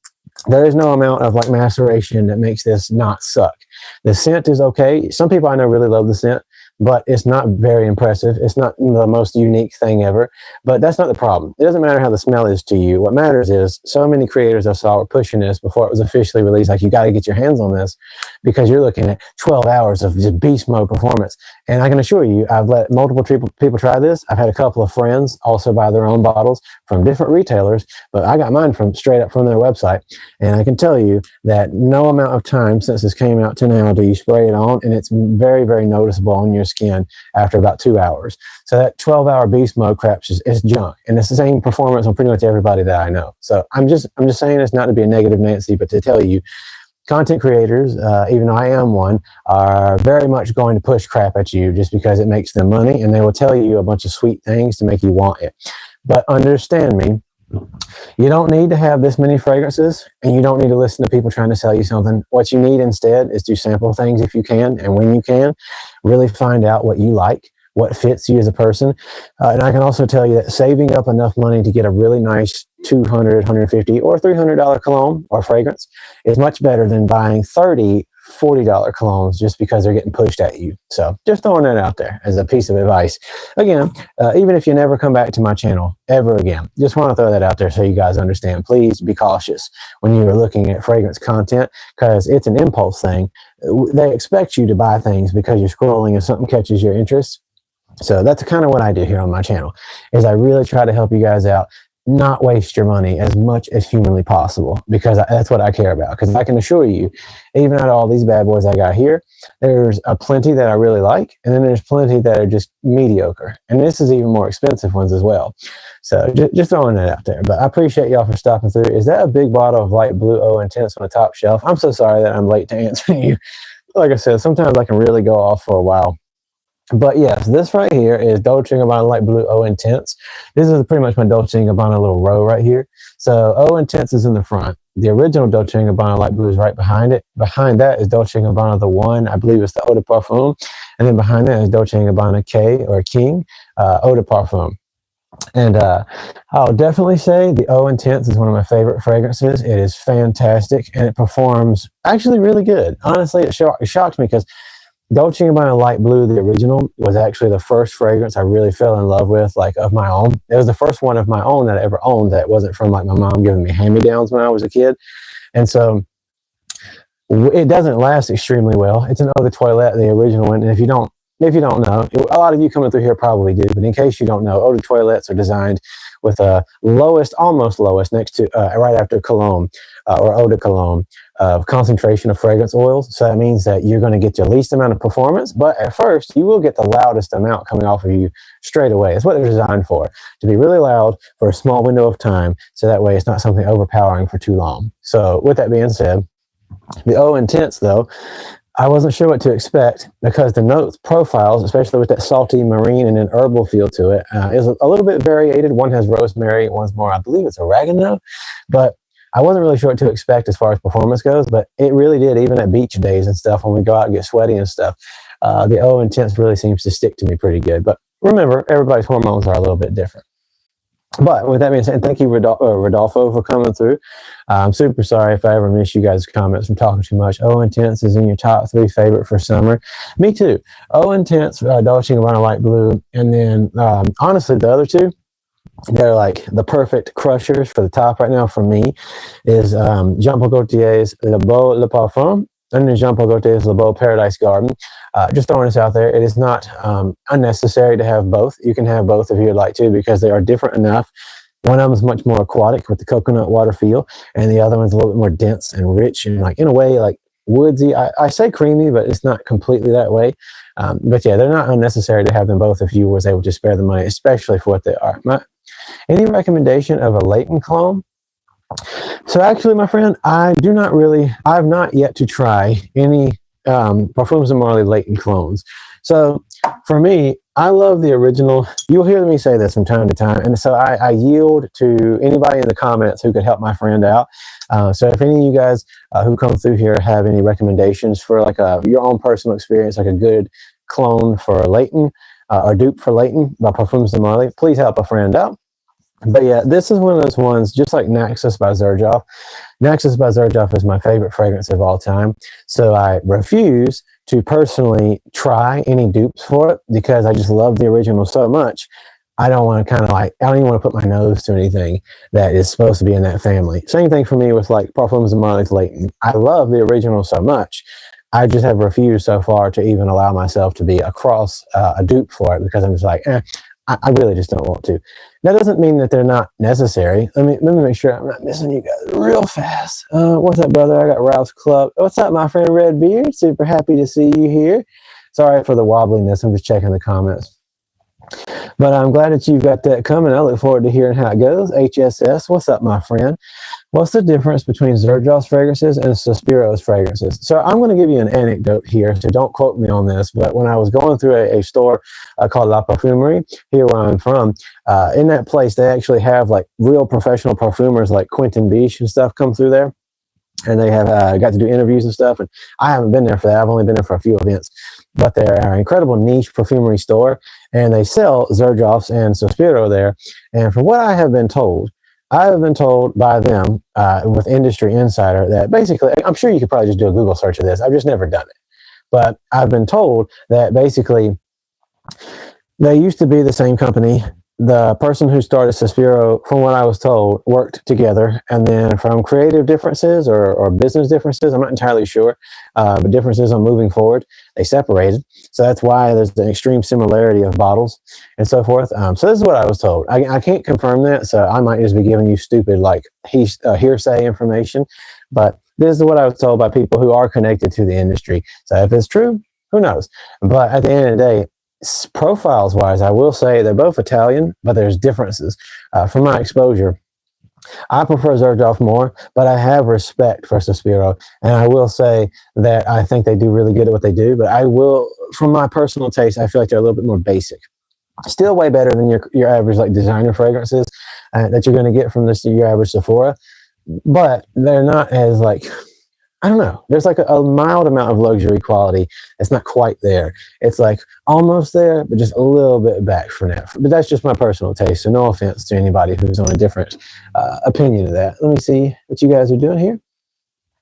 there is no amount of like maceration that makes this not suck. The scent is okay. Some people I know really love the scent, but it's not very impressive. It's not the most unique thing ever, but that's not the problem. It doesn't matter how the smell is to you. What matters is so many creators I saw were pushing this before it was officially released. Like, you got to get your hands on this because you're looking at 12 hours of just beast mode performance. And I can assure you, I've let multiple people try this. I've had a couple of friends also buy their own bottles from different retailers, but I got mine from straight up from their website. And I can tell you that no amount of time since this came out to now do you spray it on, and it's very, very noticeable on your skin after about 2 hours. So that 12-hour beast mode crap is junk, and it's the same performance on pretty much everybody that I know. So I'm just saying this not to be a negative Nancy, but to tell you, content creators, even though I am one, are very much going to push crap at you just because it makes them money, and they will tell you a bunch of sweet things to make you want it. But understand me, you don't need to have this many fragrances, and you don't need to listen to people trying to sell you something. What you need instead is to sample things if you can, and when you can, really find out what you like, what fits you as a person. And I can also tell you that saving up enough money to get a really nice $200, $150, or $300 cologne or fragrance is much better than buying $30, $40 colognes just because they're getting pushed at you. So just throwing that out there as a piece of advice. Again, even if you never come back to my channel ever again, just want to throw that out there so you guys understand. Please be cautious when you are looking at fragrance content, because it's an impulse thing. They expect you to buy things because you're scrolling and something catches your interest. So that's kind of what I do here on my channel, is I really try to help you guys out, not waste your money as much as humanly possible, because that's what I care about. Because I can assure you, even out of all these bad boys I got here, there's a plenty that I really like, and then there's plenty that are just mediocre. And this is even more expensive ones as well. So just throwing that out there. But I appreciate y'all for stopping through. Is that a big bottle of light blue O Intense on the top shelf? I'm so sorry that I'm late to answering you. Like I said, sometimes I can really go off for a while. But yes, this right here is Dolce & Gabbana Light Blue O Intense. This is pretty much my Dolce & Gabbana little row right here. So O Intense is in the front. The original Dolce & Gabbana Light Blue is right behind it. Behind that is Dolce & Gabbana the One. I believe it's the Eau de Parfum. And then behind that is Dolce & Gabbana K or King Eau de Parfum. And I'll definitely say the O Intense is one of my favorite fragrances. It is fantastic, and it performs actually really good. Honestly, it shocked me because Dolce & Gabbana Light Blue, the original, was actually the first fragrance I really fell in love with, like of my own. It was the first one of my own that I ever owned that wasn't from like my mom giving me hand-me-downs when I was a kid. And so it doesn't last extremely well. It's an Eau de Toilette, the original one. And if you don't know, a lot of you coming through here probably do, but in case you don't know, Eau de Toilettes are designed with a almost lowest next to, right after cologne or Eau de Cologne concentration of fragrance oils. So that means that you're going to get your least amount of performance, but at first you will get the loudest amount coming off of you straight away. That's what they're designed for, to be really loud for a small window of time. So that way it's not something overpowering for too long. So with that being said, the O Intense though, I wasn't sure what to expect because the note profiles, especially with that salty marine and then herbal feel to it, is a little bit variated. One has rosemary, one's more, I believe it's oregano, but I wasn't really sure what to expect as far as performance goes, but it really did, even at beach days and stuff, when we go out and get sweaty and stuff. The O Intense really seems to stick to me pretty good. But remember, everybody's hormones are a little bit different. But with that being said, thank you, Rodolfo, for coming through. I'm super sorry if I ever missed you guys' comments from talking too much. O Intense is in your top 3 favorite for summer. Me too. O Intense, Dolce & Gabbana Light Blue, and then honestly, the other two, they're like the perfect crushers for the top right now for me is Jean Paul Gaultier's Le Beau Le Parfum, and then Jean Paul Gaultier's Le Beau Paradise Garden. Just throwing this out there, it is not unnecessary to have both. You can have both if you'd like to, because they are different enough. One of them is much more aquatic with the coconut water feel, and the other one's a little bit more dense and rich and like in a way like woodsy. I say creamy, but it's not completely that way. But yeah, they're not unnecessary to have them both if you was able to spare the money, especially for what they are. Any recommendation of a latent cologne? So actually, my friend, I've not yet to try any Parfums de Marly latent clones. So for me, I love the original. You'll hear me say this from time to time. And so I yield to anybody in the comments who could help my friend out. So if any of you guys who come through here have any recommendations for like your own personal experience, like a good clone for Leighton or dupe for Leighton by Parfums de Marly, please help a friend out. But yeah, this is one of those ones, just like Naxos by Xerjoff. Naxos by Xerjoff is my favorite fragrance of all time. So I refuse to personally try any dupes for it because I just love the original so much. I don't want to I don't even want to put my nose to anything that is supposed to be in that family. Same thing for me with like Parfums de Marly's Leighton. I love the original so much. I just have refused so far to even allow myself to be across a dupe for it because I'm just like, I really just don't want to. That doesn't mean that they're not necessary. Let me make sure I'm not missing you guys real fast. What's up, brother? I got Ralph's Club. What's up, my friend Redbeard? Super happy to see you here. Sorry for the wobbliness. I'm just checking the comments. But I'm glad that you've got that coming. I look forward to hearing how it goes. HSS, what's up, my friend? What's the difference between Xerjoff's fragrances and Suspiro's fragrances? So I'm going to give you an anecdote here, so don't quote me on this, but when I was going through a store called La Parfumerie, here where I'm from, in that place, they actually have like real professional perfumers like Quentin Biche and stuff come through there. And they have got to do interviews and stuff. And I haven't been there for that. I've only been there for a few events. But they're an incredible niche perfumery store. And they sell Xerjoffs and Suspiro there. And from what I have been told by them with Industry Insider that basically, I'm sure you could probably just do a Google search of this. I've just never done it. But I've been told that basically they used to be the same company. The person who started Suspiro, from what I was told, worked together. And then from creative differences or business differences, I'm not entirely sure, but differences on moving forward, they separated. So that's why there's an extreme similarity of bottles and so forth. So this is what I was told. I can't confirm that, so I might just be giving you stupid like hearsay information. But this is what I was told by people who are connected to the industry. So if it's true, who knows? But at the end of the day, profiles wise, I will say they're both Italian, but there's differences from my exposure. I prefer Xerjoff more, but I have respect for Suspiro. And I will say that I think they do really good at what they do, but I will, from my personal taste, I feel like they're a little bit more basic. Still way better than your average like designer fragrances that you're going to get from your average Sephora, but they're not as like, I don't know. There's like a mild amount of luxury quality. It's not quite there. It's like almost there, but just a little bit back from that. But that's just my personal taste. So no offense to anybody who's on a different opinion of that. Let me see what you guys are doing here.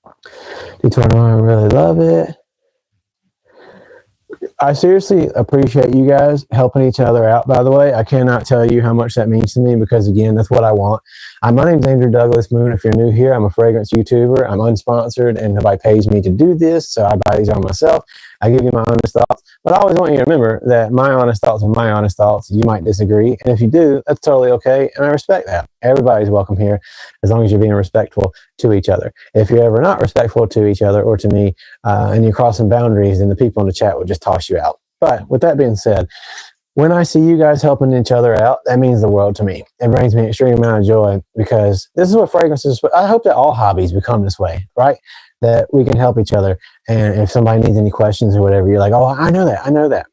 I really love it. I seriously appreciate you guys helping each other out, by the way. I cannot tell you how much that means to me because, again, that's what I want. My name's Andrew Douglas Moon. If you're new here, I'm a fragrance YouTuber. I'm unsponsored, and nobody pays me to do this, so I buy these on myself. I give you my honest thoughts, but I always want you to remember that my honest thoughts are my honest thoughts. You might disagree, and if you do, that's totally okay, and I respect that. Everybody's welcome here as long as you're being respectful to each other. If you're ever not respectful to each other or to me, and you're crossing boundaries, then the people in the chat will just toss you out. But with that being said, when I see you guys helping each other out, that means the world to me. It brings me an extreme amount of joy because this is what fragrances, I hope that all hobbies become this way, right? That we can help each other. And if somebody needs any questions or whatever, you're like, oh, I know that. I know that.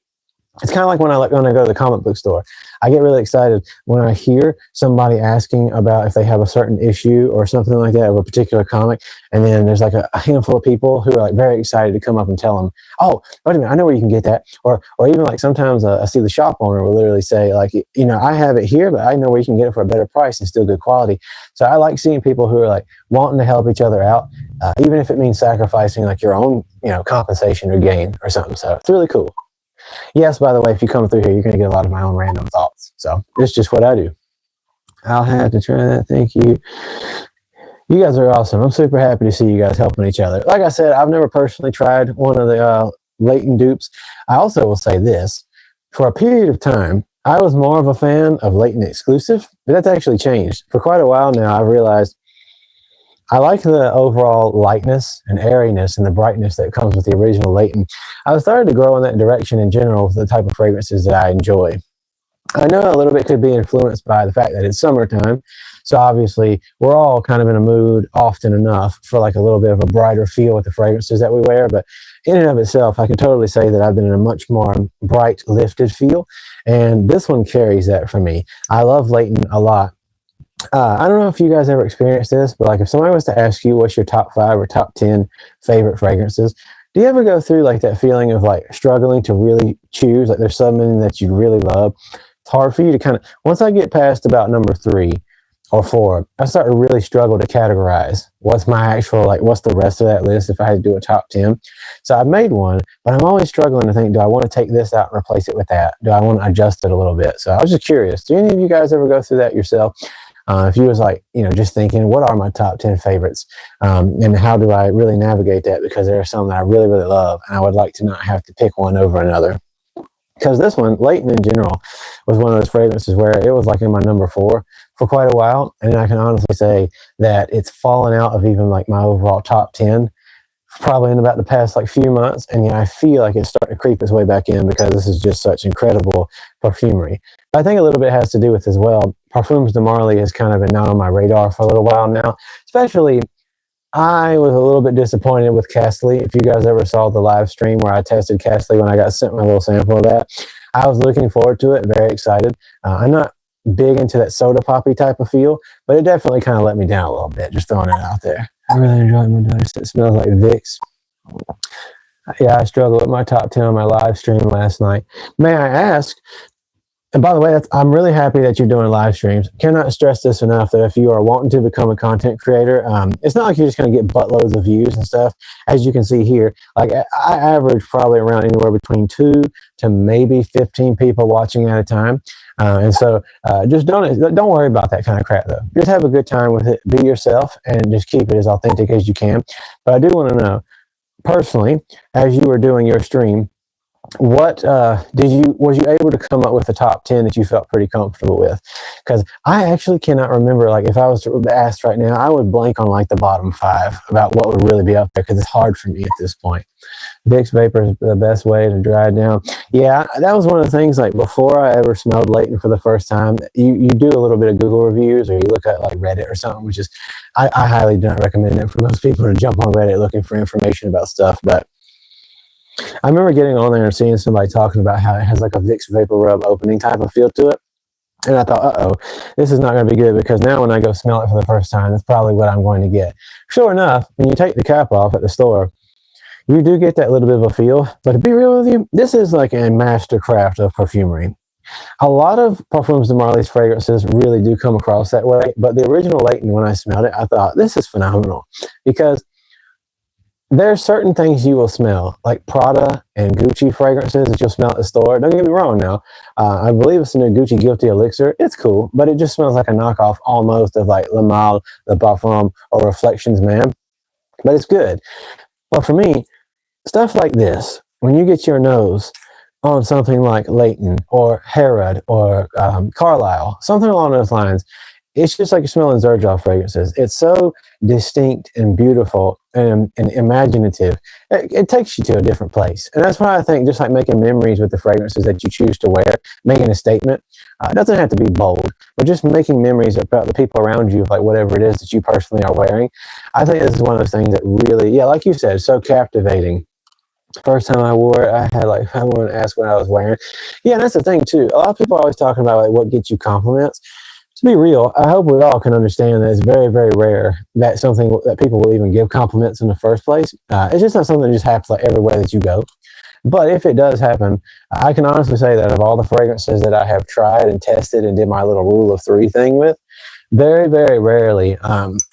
It's kind of like when I go to the comic book store. I get really excited when I hear somebody asking about if they have a certain issue or something like that of a particular comic, and then there's like a handful of people who are like very excited to come up and tell them, oh, wait a minute, I know where you can get that. Or even like sometimes I see the shop owner will literally say like, you know, I have it here, but I know where you can get it for a better price and still good quality. So I like seeing people who are like wanting to help each other out, even if it means sacrificing like your own, you know, compensation or gain or something. So it's really cool. Yes, by the way, if you come through here, you're going to get a lot of my own random thoughts. So it's just what I do. I'll have to try that. Thank you. You guys are awesome. I'm super happy to see you guys helping each other. Like I said, I've never personally tried one of the latent dupes. I also will say this. For a period of time, I was more of a fan of latent exclusive, but that's actually changed. For quite a while now, I've realized I like the overall lightness and airiness and the brightness that comes with the original latent. I've started to grow in that direction in general with the type of fragrances that I enjoy. I know a little bit could be influenced by the fact that it's summertime. So obviously we're all kind of in a mood often enough for like a little bit of a brighter feel with the fragrances that we wear. But in and of itself, I can totally say that I've been in a much more bright, lifted feel. And this one carries that for me. I love latent a lot. I don't know if you guys ever experienced this, but like if somebody was to ask you what's your top 5 or top 10 favorite fragrances, do you ever go through like that feeling of like struggling to really choose? Like there's something that you really love. It's hard for you to kind of, once I get past about number 3 or 4, I start to really struggle to categorize what's my actual, like what's the rest of that list if I had to do a top 10. So I've made one, but I'm always struggling to think, do I want to take this out and replace it with that? Do I want to adjust it a little bit? So I was just curious, do any of you guys ever go through that yourself? If you was like, you know, just thinking, what are my top 10 favorites? And how do I really navigate that? Because there are some that I really, really love, and I would like to not have to pick one over another. Because this one, Latent in general, was one of those fragrances where it was like in my number 4 for quite a while. And I can honestly say that it's fallen out of even like my overall top 10 probably in about the past like few months, and yet I feel like it's starting to creep its way back in because this is just such incredible perfumery. I think a little bit has to do with as well, Parfums de Marly has kind of been not on my radar for a little while now. Especially, I was a little bit disappointed with Castly. If you guys ever saw the live stream where I tested Castly when I got sent my little sample of that, I was looking forward to it, very excited. I'm not big into that soda poppy type of feel, but it definitely kind of let me down a little bit, just throwing it out there. I really enjoyed my dose. It smells like Vicks. Yeah, I struggled with my top 10 on my live stream last night. May I ask, and by the way, I'm really happy that you're doing live streams. Cannot stress this enough that if you are wanting to become a content creator, it's not like you're just going to get buttloads of views and stuff. As you can see here, like I average probably around anywhere between 2 to maybe 15 people watching at a time. And so just don't worry about that kind of crap though. Just have a good time with it. Be yourself and just keep it as authentic as you can. But I do want to know, personally, as you were doing your stream, what was you able to come up with the top 10 that you felt pretty comfortable with? Because I actually cannot remember, like if I was to ask right now, I would blank on like the bottom five about what would really be up there because it's hard for me at this point. Vicks Vapor is the best way to dry down. Yeah, that was one of the things. Like before I ever smelled Layton for the first time, you do a little bit of Google reviews or you look at like Reddit or something, which is I highly do not recommend it for most people to jump on Reddit looking for information about stuff. But I remember getting on there and seeing somebody talking about how it has like a Vicks Vapor Rub opening type of feel to it. And I thought, uh oh, this is not going to be good because now when I go smell it for the first time, that's probably what I'm going to get. Sure enough, when you take the cap off at the store, you do get that little bit of a feel. But to be real with you, this is like a mastercraft of perfumery. A lot of Parfums de Marly's fragrances really do come across that way. But the original Layton, when I smelled it, I thought, this is phenomenal because there are certain things you will smell, like Prada and Gucci fragrances that you'll smell at the store. Don't get me wrong now. I believe it's a new Gucci Guilty Elixir. It's cool, but it just smells like a knockoff almost of like Le Male, Le Parfum, or Reflections Man. But it's good. But for me, stuff like this, when you get your nose on something like Layton or Harrod or Carlisle, something along those lines, it's just like you're smelling Xerjoff fragrances. It's so distinct and beautiful and imaginative. It takes you to a different place. And that's why I think just like making memories with the fragrances that you choose to wear, making a statement, it doesn't have to be bold, but just making memories about the people around you, like whatever it is that you personally are wearing. I think this is one of those things that really, yeah, like you said, so captivating. First time I wore it, I had like I wanted to ask what I was wearing. Yeah, and that's the thing too. A lot of people are always talking about like what gets you compliments. To be real, I hope we all can understand that it's very, very rare that something that people will even give compliments in the first place. It's just not something that just happens like everywhere that you go. But if it does happen, I can honestly say that of all the fragrances that I have tried and tested and did my little rule of three thing with, very, very rarely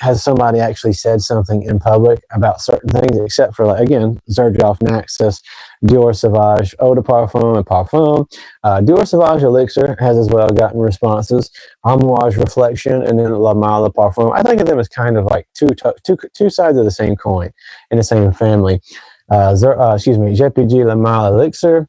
has somebody actually said something in public about certain things, except for, like, again, Xerjoff Naxos, Dior Sauvage, Eau de Parfum, and Parfum. Dior Sauvage Elixir has as well gotten responses. Amouage Reflection, and then La Mala Parfum. I think of them as kind of like two sides of the same coin in the same family. JPG Le Male Elixir.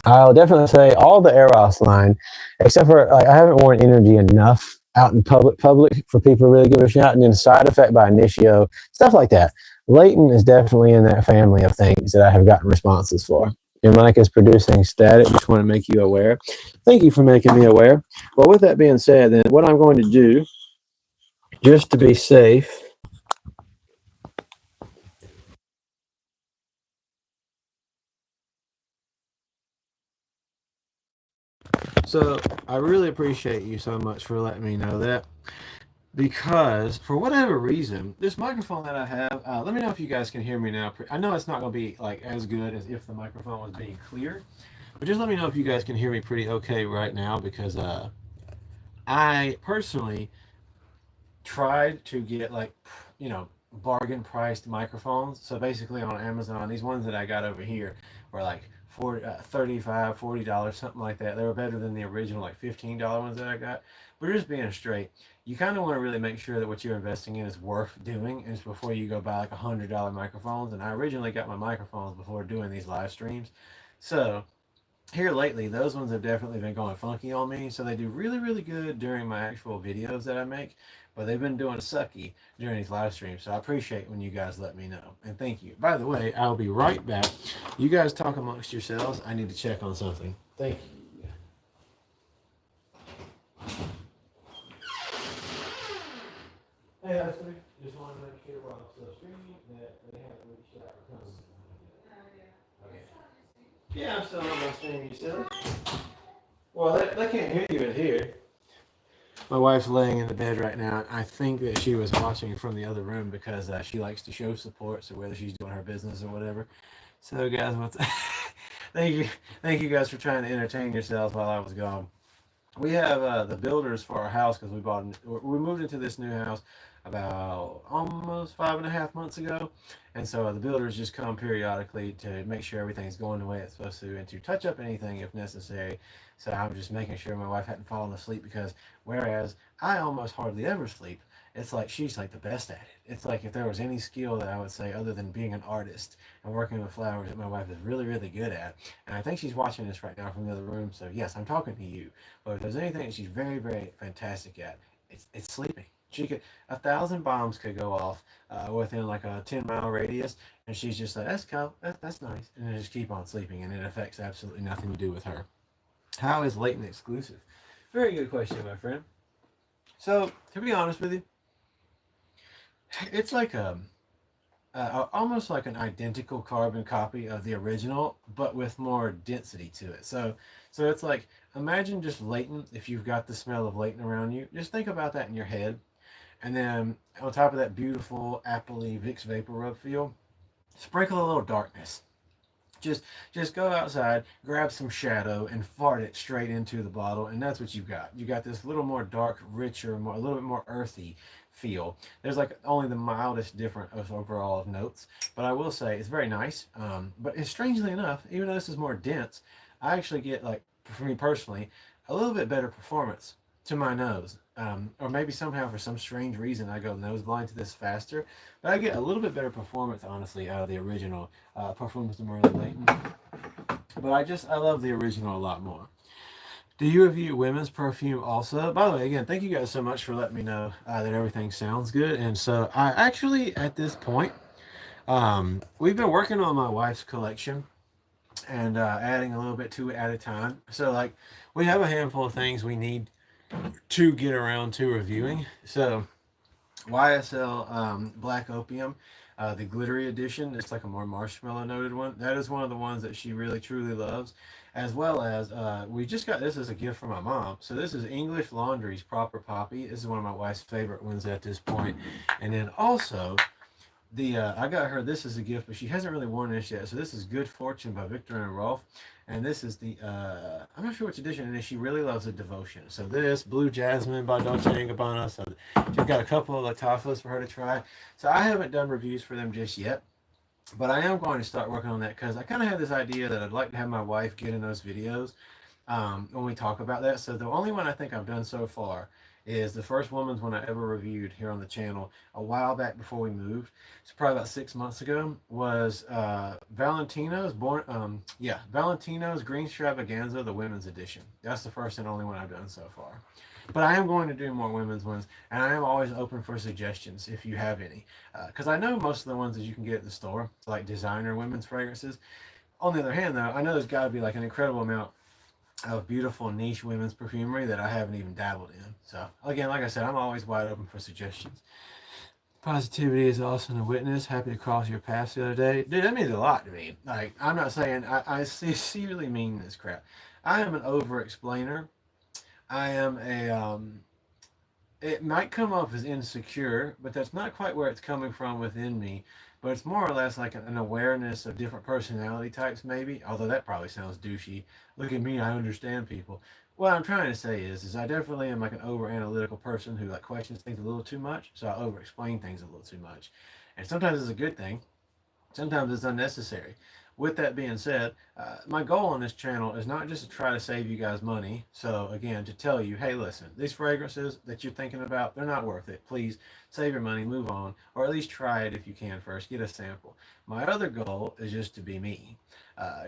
I'll definitely say all the Eros line, except for like I haven't worn Energy enough out in public for people to really give it a shot. And then Side Effect by Initio, stuff like that. Layton is definitely in that family of things that I have gotten responses for. Your mic is producing static. Just want to make you aware. Thank you for making me aware. Well, with that being said, then what I'm going to do, just to be safe, so I really appreciate you so much for letting me know that. Because for whatever reason, this microphone that I have, let me know if you guys can hear me now. I know it's not going to be like as good as if the microphone was being clear, but just let me know if you guys can hear me pretty okay right now because I personally tried to get like, bargain priced microphones. So basically on Amazon, these ones that I got over here were like 40, $35, $40, something like that. They were better than the original like $15 ones that I got. But just being straight, you kind of want to really make sure that what you're investing in is worth doing is before you go buy like $100 microphones. And I originally got my microphones before doing these live streams. So here lately, those ones have definitely been going funky on me. So they do really, really good during my actual videos that I make, but they've been doing sucky during these live streams. So I appreciate when you guys let me know. And thank you. By the way, I'll be right back. You guys talk amongst yourselves. I need to check on something. Thank you. Hey, Ashley. Just wanted to make sure while I'm still streaming that they haven't reached out for comments. Okay. Yeah, I'm still on my stream, you silly. Well, they can't hear you in here. My wife's laying in the bed right now. I think that she was watching from the other room because she likes to show support. So whether she's doing her business or whatever. So guys, thank you guys for trying to entertain yourselves while I was gone. We have the builders for our house because we moved into this new house about almost 5.5 months ago, and so the builders just come periodically to make sure everything's going the way it's supposed to and to touch up anything if necessary. So I'm just making sure my wife hadn't fallen asleep because whereas I almost hardly ever sleep, it's like she's like the best at it. It's like if there was any skill that I would say other than being an artist and working with flowers that my wife is really, really good at, and I think she's watching this right now from the other room, so yes, I'm talking to you. But if there's anything that she's very, very fantastic at, it's sleeping. She could 1,000 bombs could go off within like a 10-mile radius, and she's just like, that's cool, that's nice, and then just keep on sleeping, and it affects absolutely nothing to do with her. How is latent exclusive? Very good question, my friend. So to be honest with you, it's like almost like an identical carbon copy of the original, but with more density to it. So it's like imagine just latent. If you've got the smell of latent around you, just think about that in your head, and then on top of that beautiful appley Vicks Vapor Rub feel, sprinkle a little darkness. Just just go outside, grab some shadow, and fart it straight into the bottle, and that's what you got. You got this little more dark, richer, more a little bit more earthy feel. There's like only the mildest difference of overall of notes, but I will say it's very nice. But it's strangely enough, even though this is more dense, I actually get like for me personally a little bit better performance to my nose. Or maybe somehow for some strange reason I go nose blind to this faster, but I get a little bit better performance honestly out of the original Parfums de Marly Layton. But I love the original a lot more. Do you review women's perfume also? By the way, again, thank you guys so much for letting me know that everything sounds good. And so I actually at this point, we've been working on my wife's collection and adding a little bit to it at a time. So like we have a handful of things we need to get around to reviewing. So YSL Black Opium, the glittery edition. It's like a more marshmallow noted one. That is one of the ones that she really truly loves. As well as we just got this as a gift from my mom. So this is English Laundry's Proper Poppy. This is one of my wife's favorite ones at this point. And then also the I got her this as a gift, but she hasn't really worn this yet. So this is Good Fortune by Victor and Rolf, and this is the I'm not sure which edition it is. She really loves the Devotion. So this Blue Jasmine by Dolce and Gabbana. So she's got a couple of Lattafas for her to try. So I haven't done reviews for them just yet, but I am going to start working on that because I kind of have this idea that I'd like to have my wife get in those videos when we talk about that. So the only one I think I've done so far is the first woman's one I ever reviewed here on the channel a while back before we moved. It's probably about 6 months ago. Was Valentino's Green Stravaganza, the women's edition. That's the first and only one I've done so far. But I am going to do more women's ones, and I am always open for suggestions if you have any, because I know most of the ones that you can get at the store, like designer women's fragrances. On the other hand, though, I know there's got to be like an incredible amount of beautiful niche women's perfumery that I haven't even dabbled in. So again, like I said, I'm always wide open for suggestions. Positivity is awesome to witness. Happy to cross your path the other day. Dude, that means a lot to me. Like, I'm not saying I sincerely mean this crap. I am an over explainer. I am a it might come off as insecure, but that's not quite where it's coming from within me. But it's more or less like an awareness of different personality types, maybe. Although that probably sounds douchey. Look at me, I understand people. What I'm trying to say is I definitely am like an over analytical person who like questions things a little too much, so I over explain things a little too much. And sometimes it's a good thing, sometimes it's unnecessary. With that being said, my goal on this channel is not just to try to save you guys money. So again, to tell you, hey, listen, these fragrances that you're thinking about, they're not worth it. Please save your money, move on, or at least try it if you can first. Get a sample. My other goal is just to be me,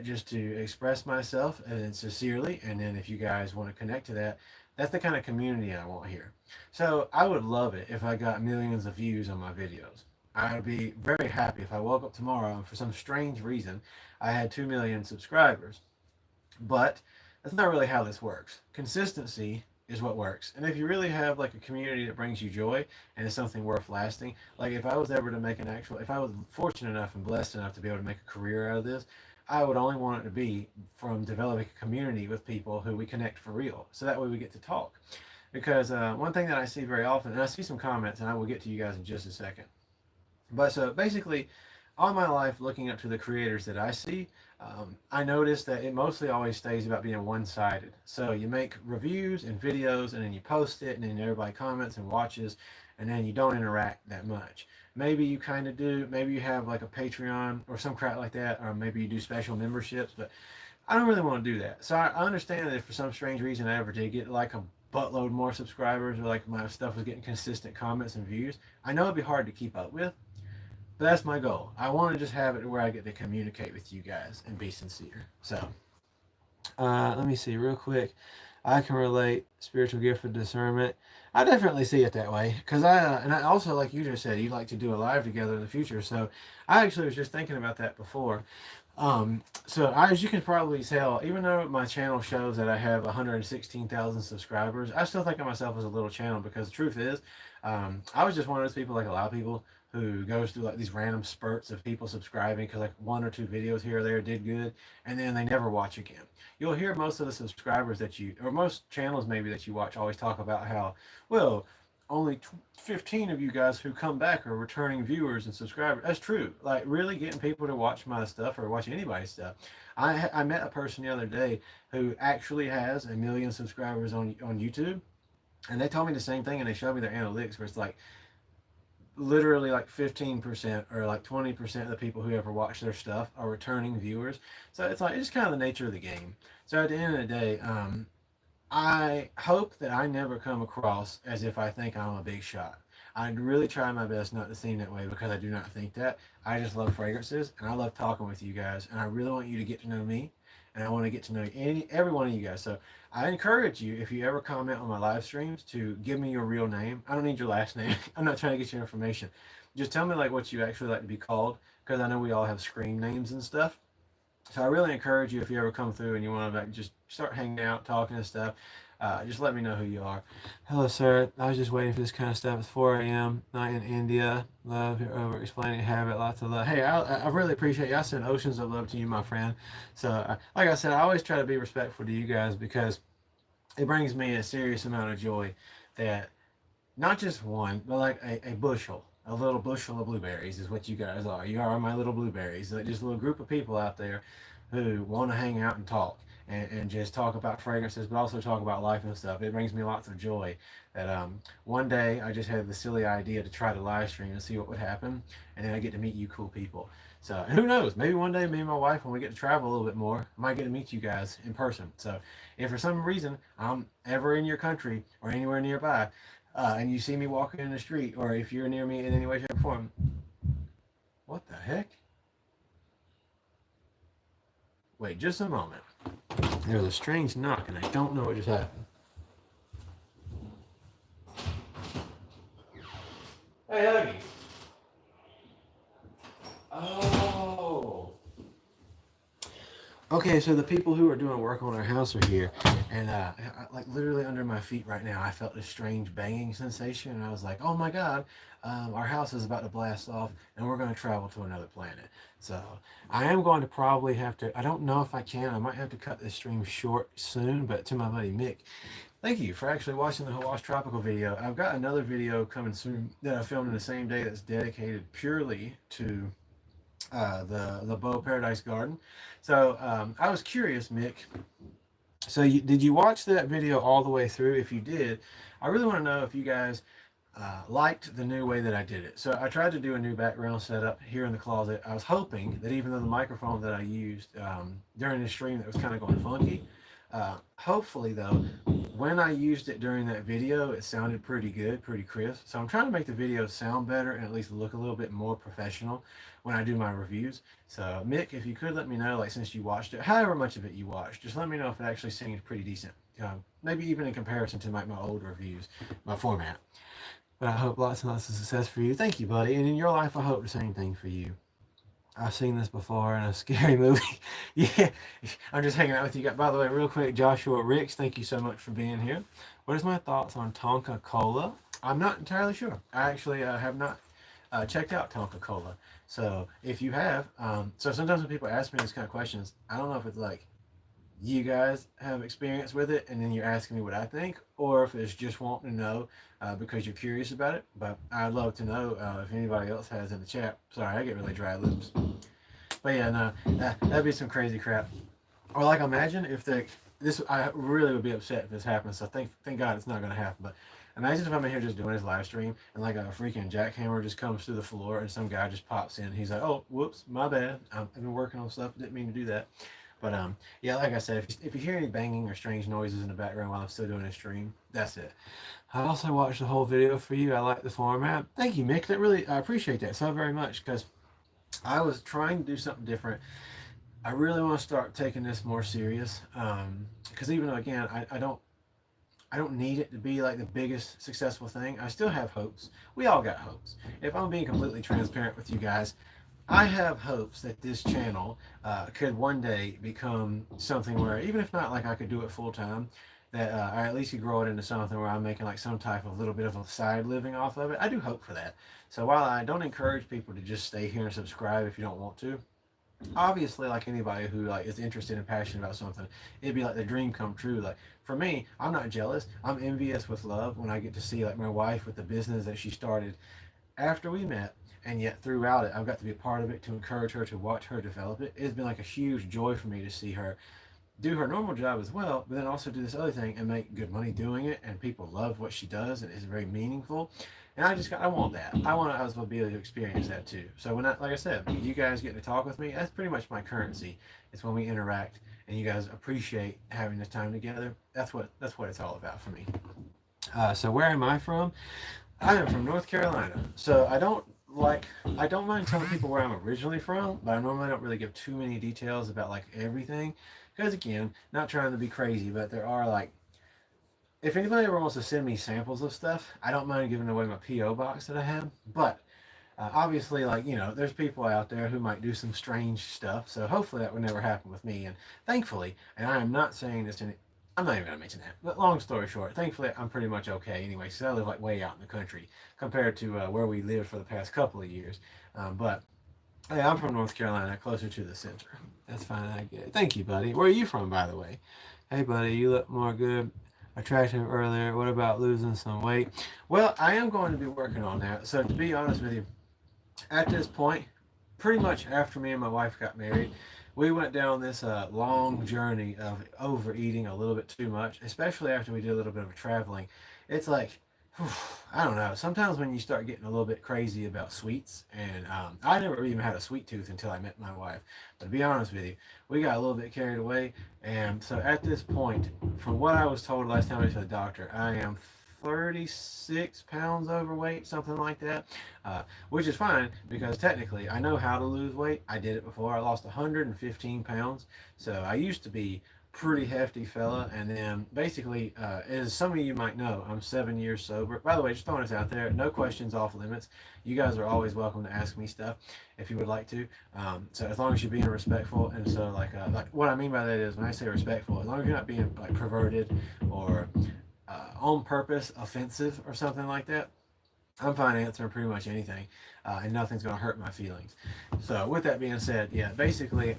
just to express myself and sincerely. And then if you guys want to connect to that, that's the kind of community I want here. So I would love it if I got millions of views on my videos. I would be very happy if I woke up tomorrow and for some strange reason I had 2 million subscribers. But that's not really how this works. Consistency is what works. And if you really have like a community that brings you joy and is something worth lasting, like if I was ever to make if I was fortunate enough and blessed enough to be able to make a career out of this, I would only want it to be from developing a community with people who we connect for real. So that way we get to talk. Because one thing that I see very often, and I see some comments, and I will get to you guys in just a second. But so basically, all my life looking up to the creators that I see, I noticed that it mostly always stays about being one-sided. So you make reviews and videos, and then you post it, and then everybody comments and watches, and then you don't interact that much. Maybe you kind of do. Maybe you have like a Patreon or some crap like that, or maybe you do special memberships, but I don't really want to do that. So I understand that if for some strange reason I ever did get like buttload more subscribers, or like my stuff was getting consistent comments and views, I know it'd be hard to keep up with. But that's my goal. I want to just have it where I get to communicate with you guys and be sincere. So, let me see real quick. I can relate spiritual gift of discernment. I definitely see it that way because and I also, like you just said, you'd like to do a live together in the future. So I actually was just thinking about that before. As you can probably tell, even though my channel shows that I have 116,000 subscribers, I still think of myself as a little channel because the truth is, I was just one of those people, like a lot of people, who goes through like these random spurts of people subscribing because like one or two videos here or there did good, and then they never watch again. You'll hear most of the subscribers that you, or most channels maybe that you watch, always talk about how, well, only 15 of you guys who come back are returning viewers and subscribers. That's true. Like really getting people to watch my stuff or watch anybody's stuff. I met a person the other day who actually has 1 million subscribers on YouTube, and they told me the same thing, and they showed me their analytics where it's like literally like 15% or like 20% of the people who ever watch their stuff are returning viewers. So it's like, it's kind of the nature of the game. So at the end of the day, I hope that I never come across as if I think I'm a big shot. I really try my best not to seem that way because I do not think that. I just love fragrances and I love talking with you guys, and I really want you to get to know me, and I want to get to know every one of you guys. So I encourage you, if you ever comment on my live streams, to give me your real name. I don't need your last name. I'm not trying to get your information. Just tell me like what you actually like to be called, because I know we all have screen names and stuff. So I really encourage you, if you ever come through and you want to like just start hanging out, talking and stuff, just let me know who you are. Hello, sir. I was just waiting for this kind of stuff. It's 4 a.m. Night in India. Love your over explaining habit. Lots of love. Hey, I really appreciate you. I send oceans of love to you, my friend. So, like I said, I always try to be respectful to you guys because it brings me a serious amount of joy that not just one, but like a bushel. A little bushel of blueberries is what you guys are. You are my little blueberries. Like just a little group of people out there who want to hang out and talk, and just talk about fragrances, but also talk about life and stuff. It brings me lots of joy that one day I just had the silly idea to try to live stream and see what would happen, and then I get to meet you cool people. So, and who knows, maybe one day me and my wife, when we get to travel a little bit more, I might get to meet you guys in person. So if for some reason I'm ever in your country or anywhere nearby, and you see me walking in the street, or if you're near me in any way, shape, or form, what the heck? Wait just a moment. There's a strange knock, and I don't know what just happened. Hey, Huggy. Oh. Okay, so the people who are doing work on our house are here, and like literally under my feet right now, I felt this strange banging sensation, and I was like, "Oh my God, our house is about to blast off, and we're going to travel to another planet." So I am going to probably have to. I don't know if I can. I might have to cut this stream short soon. But to my buddy Mick, thank you for actually watching the Hawaii Tropical video. I've got another video coming soon that I filmed in the same day that's dedicated purely to the Bow Paradise Garden. So I was curious, Mick. So did you watch that video all the way through? If you did, I really want to know if you guys liked the new way that I did it. So I tried to do a new background setup here in the closet. I was hoping that even though the microphone that I used during the stream that was kind of going funky, hopefully though, when I used it during that video, it sounded pretty good, pretty crisp. So I'm trying to make the video sound better and at least look a little bit more professional when I do my reviews. So Mick, if you could let me know, like since you watched it, however much of it you watched, just let me know if it actually seemed pretty decent. Maybe even in comparison to my old reviews, my format. But I hope lots and lots of success for you. Thank you, buddy. And in your life, I hope the same thing for you. I've seen this before in a scary movie. Yeah, I'm just hanging out with you guys. By the way, real quick, Joshua Ricks, thank you so much for being here. What is my thoughts on Tonka Cola? I'm not entirely sure. I actually have not checked out Tonka Cola. So if you have, so sometimes when people ask me these kind of questions, I don't know if it's like you guys have experience with it and then you're asking me what I think, or if it's just wanting to know because you're curious about it. But I'd love to know if anybody else has in the chat. Sorry, I get really dry lips. But yeah, no, that'd be some crazy crap. Or like, imagine if this, I really would be upset if this happens. So thank God it's not gonna happen. But imagine if I'm in here just doing his live stream and like a freaking jackhammer just comes through the floor and some guy just pops in. He's like, "Oh, whoops, my bad. I've been working on stuff. Didn't mean to do that." But yeah, like I said, if you hear any banging or strange noises in the background while I'm still doing a stream, that's it. I also watched the whole video for you. I like the format. Thank you, Mick. I appreciate that so very much, because I was trying to do something different. I really want to start taking this more serious. Because even though, again, I don't need it to be like the biggest successful thing. I still have hopes. We all got hopes. If I'm being completely transparent with you guys, I have hopes that this channel could one day become something where, even if not like I could do it full time, that I at least could grow it into something where I'm making like some type of little bit of a side living off of it. I do hope for that. So while I don't encourage people to just stay here and subscribe if you don't want to, obviously, like anybody who like is interested and passionate about something, it'd be like the dream come true. Like for me, I'm not jealous, I'm envious with love when I get to see like my wife with the business that she started after we met, and yet throughout it I've got to be a part of it, to encourage her, to watch her develop it. It's been like a huge joy for me to see her do her normal job as well, but then also do this other thing and make good money doing it, and people love what she does, and it's very meaningful. And I want that. I want us to be able to experience that too. So when like I said, you guys get to talk with me, that's pretty much my currency. It's when we interact and you guys appreciate having this time together. That's what it's all about for me. So where am I from? I am from North Carolina. So I don't mind telling people where I'm originally from, but I normally don't really give too many details about like everything, because again, not trying to be crazy, but there are like, if anybody ever wants to send me samples of stuff, I don't mind giving away my PO box that I have. But obviously, like, there's people out there who might do some strange stuff. So hopefully that would never happen with me. And thankfully, and I am not saying this in, I'm not even gonna mention that. But long story short, thankfully I'm pretty much okay anyway, because I live like way out in the country compared to where we lived for the past couple of years. But hey, I'm from North Carolina, closer to the center. That's fine, I get it. Thank you, buddy. Where are you from, by the way? Hey, buddy, you look more good, attractive earlier. What about losing some weight? Well, I am going to be working on that. So to be honest with you, at this point, pretty much after me and my wife got married, we went down this long journey of overeating a little bit too much, especially after we did a little bit of traveling. It's like, whew, I don't know. Sometimes when you start getting a little bit crazy about sweets, and I never even had a sweet tooth until I met my wife. But to be honest with you, we got a little bit carried away. And so at this point, from what I was told last time I went to the doctor, I am 36 pounds overweight, something like that, which is fine because technically I know how to lose weight. I did it before. I lost 115 pounds. So I used to be pretty hefty fella, and then basically, as some of you might know, I'm 7 years sober. By the way, just throwing this out there, no questions off limits. You guys are always welcome to ask me stuff if you would like to. So as long as you're being respectful, and so like what I mean by that is when I say respectful, as long as you're not being like perverted or on purpose offensive or something like that, I'm fine answering pretty much anything, and nothing's going to hurt my feelings. So with that being said, yeah, basically,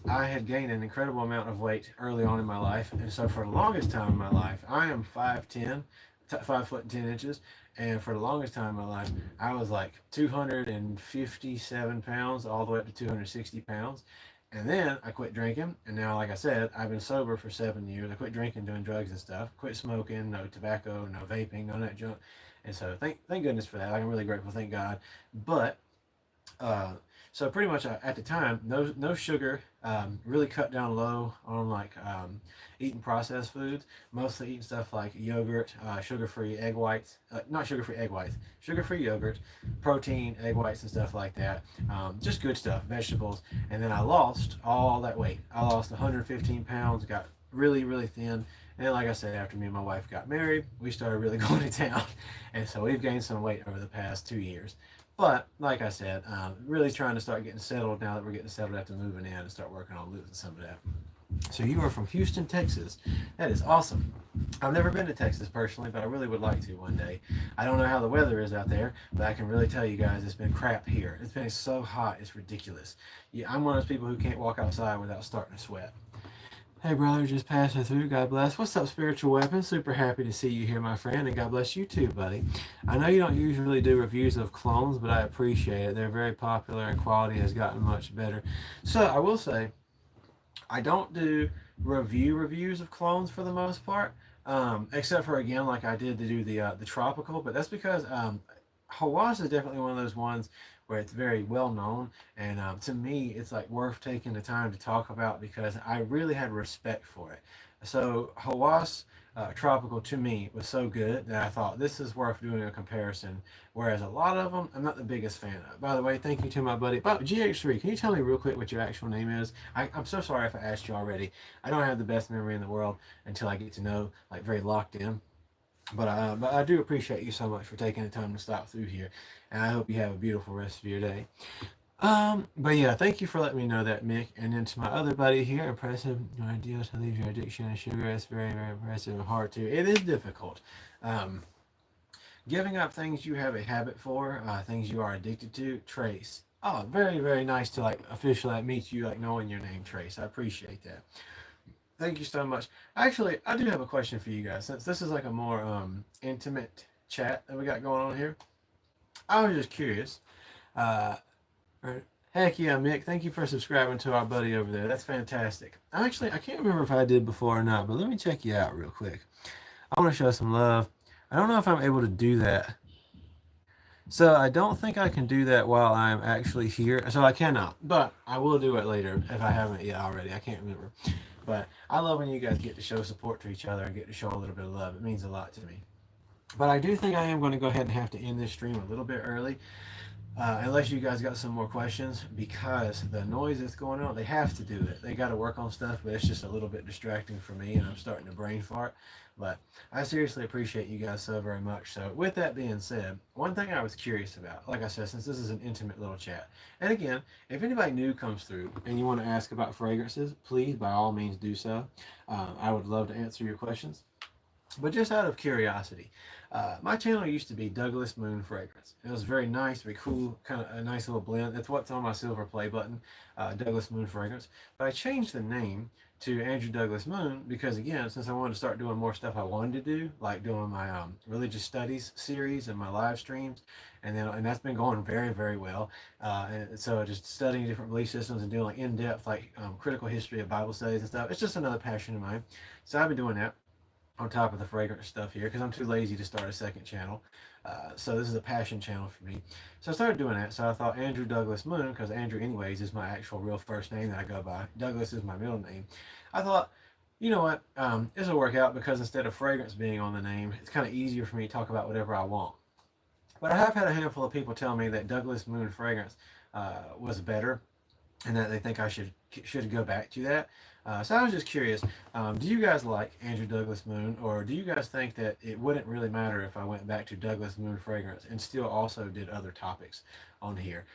I had gained an incredible amount of weight early on in my life, and so for the longest time in my life, I am 5'10", 5'10" and for the longest time in my life, I was like 257 pounds all the way up to 260 pounds. And then I quit drinking, and now, like I said, I've been sober for 7 years. I quit drinking, doing drugs and stuff. Quit smoking, no tobacco, no vaping, none of that junk. And so thank goodness for that. I'm really grateful, thank God. But uh, so pretty much at the time, no sugar. Really cut down low on like eating processed foods. Mostly eating stuff like yogurt, sugar-free egg whites. Not sugar-free egg whites. Sugar-free yogurt, protein, egg whites, and stuff like that. Just good stuff, vegetables. And then I lost all that weight. I lost 115 pounds. Got really, really thin. And like I said, after me and my wife got married, we started really going to town. And so we've gained some weight over the past 2 years. But like I said, really trying to start getting settled now that we're getting settled after moving in, and start working on losing some of that. So you are from Houston, Texas. That is awesome. I've never been to Texas personally, but I really would like to one day. I don't know how the weather is out there, but I can really tell you guys it's been crap here. It's been so hot, it's ridiculous. Yeah, I'm one of those people who can't walk outside without starting to sweat. Hey brother, just passing through. God bless. What's up, Spiritual Weapon? Super happy to see you here, my friend, and God bless you too, buddy. I know you don't usually do reviews of clones, but I appreciate it. They're very popular and quality has gotten much better. So I will say, I don't do reviews of clones for the most part, except for again, like I did to do the tropical, but that's because Hawass is definitely one of those ones where it's very well known. And to me, it's like worth taking the time to talk about because I really had respect for it. So Hawass Tropical to me was so good that I thought this is worth doing a comparison. Whereas a lot of them, I'm not the biggest fan of. By the way, thank you to my buddy. But GH3, can you tell me real quick what your actual name is? I'm so sorry if I asked you already. I don't have the best memory in the world until I get to know, like very locked in. But I do appreciate you so much for taking the time to stop through here, and I hope you have a beautiful rest of your day. But yeah, thank you for letting me know that, Mick. And then to my other buddy here, impressive idea to leave your addiction to sugar. It's very, very impressive and hard to. It is difficult. Um, Giving up things you have a habit for, things you are addicted to. Trace. Oh, very, very nice to like officially meet you, like knowing your name, Trace. I appreciate that. Thank you so much. Actually, I do have a question for you guys. Since this is like a more intimate chat that we got going on here, I was just curious. Uh, Heck yeah, Mick. Thank you for subscribing to our buddy over there. That's fantastic. Actually, I can't remember if I did before or not, but let me check you out real quick. I want to show some love. I don't know if I'm able to do that. So I don't think I can do that while I'm actually here. So I cannot, but I will do it later if I haven't yet already. I can't remember. But I love when you guys get to show support to each other and get to show a little bit of love. It means a lot to me. But I do think I am going to go ahead and have to end this stream a little bit early. Unless you guys got some more questions, because the noise that's going on, they have to do it. They got to work on stuff, but it's just a little bit distracting for me, and I'm starting to brain fart. But I seriously appreciate you guys so very much. So, with that being said, one thing I was curious about, like I said, since this is an intimate little chat, and again, if anybody new comes through and you want to ask about fragrances, please by all means do so. I would love to answer your questions. But just out of curiosity, my channel used to be Douglas Moon Fragrance. It was very nice, very cool, kind of a nice little blend. That's what's on my silver play button, Douglas Moon Fragrance. But I changed the name to Andrew Douglas Moon because, again, since I wanted to start doing more stuff I wanted to do, like doing my religious studies series and my live streams, and that's been going very, very well. And so just studying different belief systems and doing like in-depth, like critical history of Bible studies and stuff. It's just another passion of mine. So I've been doing that on top of the fragrance stuff here because I'm too lazy to start a second channel. So this is a passion channel for me. So I started doing that. So I thought Andrew Douglas Moon, because Andrew anyways is my actual real first name that I go by. Douglas is my middle name. I thought, you know what, this will work out because instead of fragrance being on the name, it's kind of easier for me to talk about whatever I want. But I have had a handful of people tell me that Douglas Moon Fragrance was better and that they think I should go back to that. So I was just curious, do you guys like Andrew Douglas Moon, or do you guys think that it wouldn't really matter if I went back to Douglas Moon Fragrance and still also did other topics on here?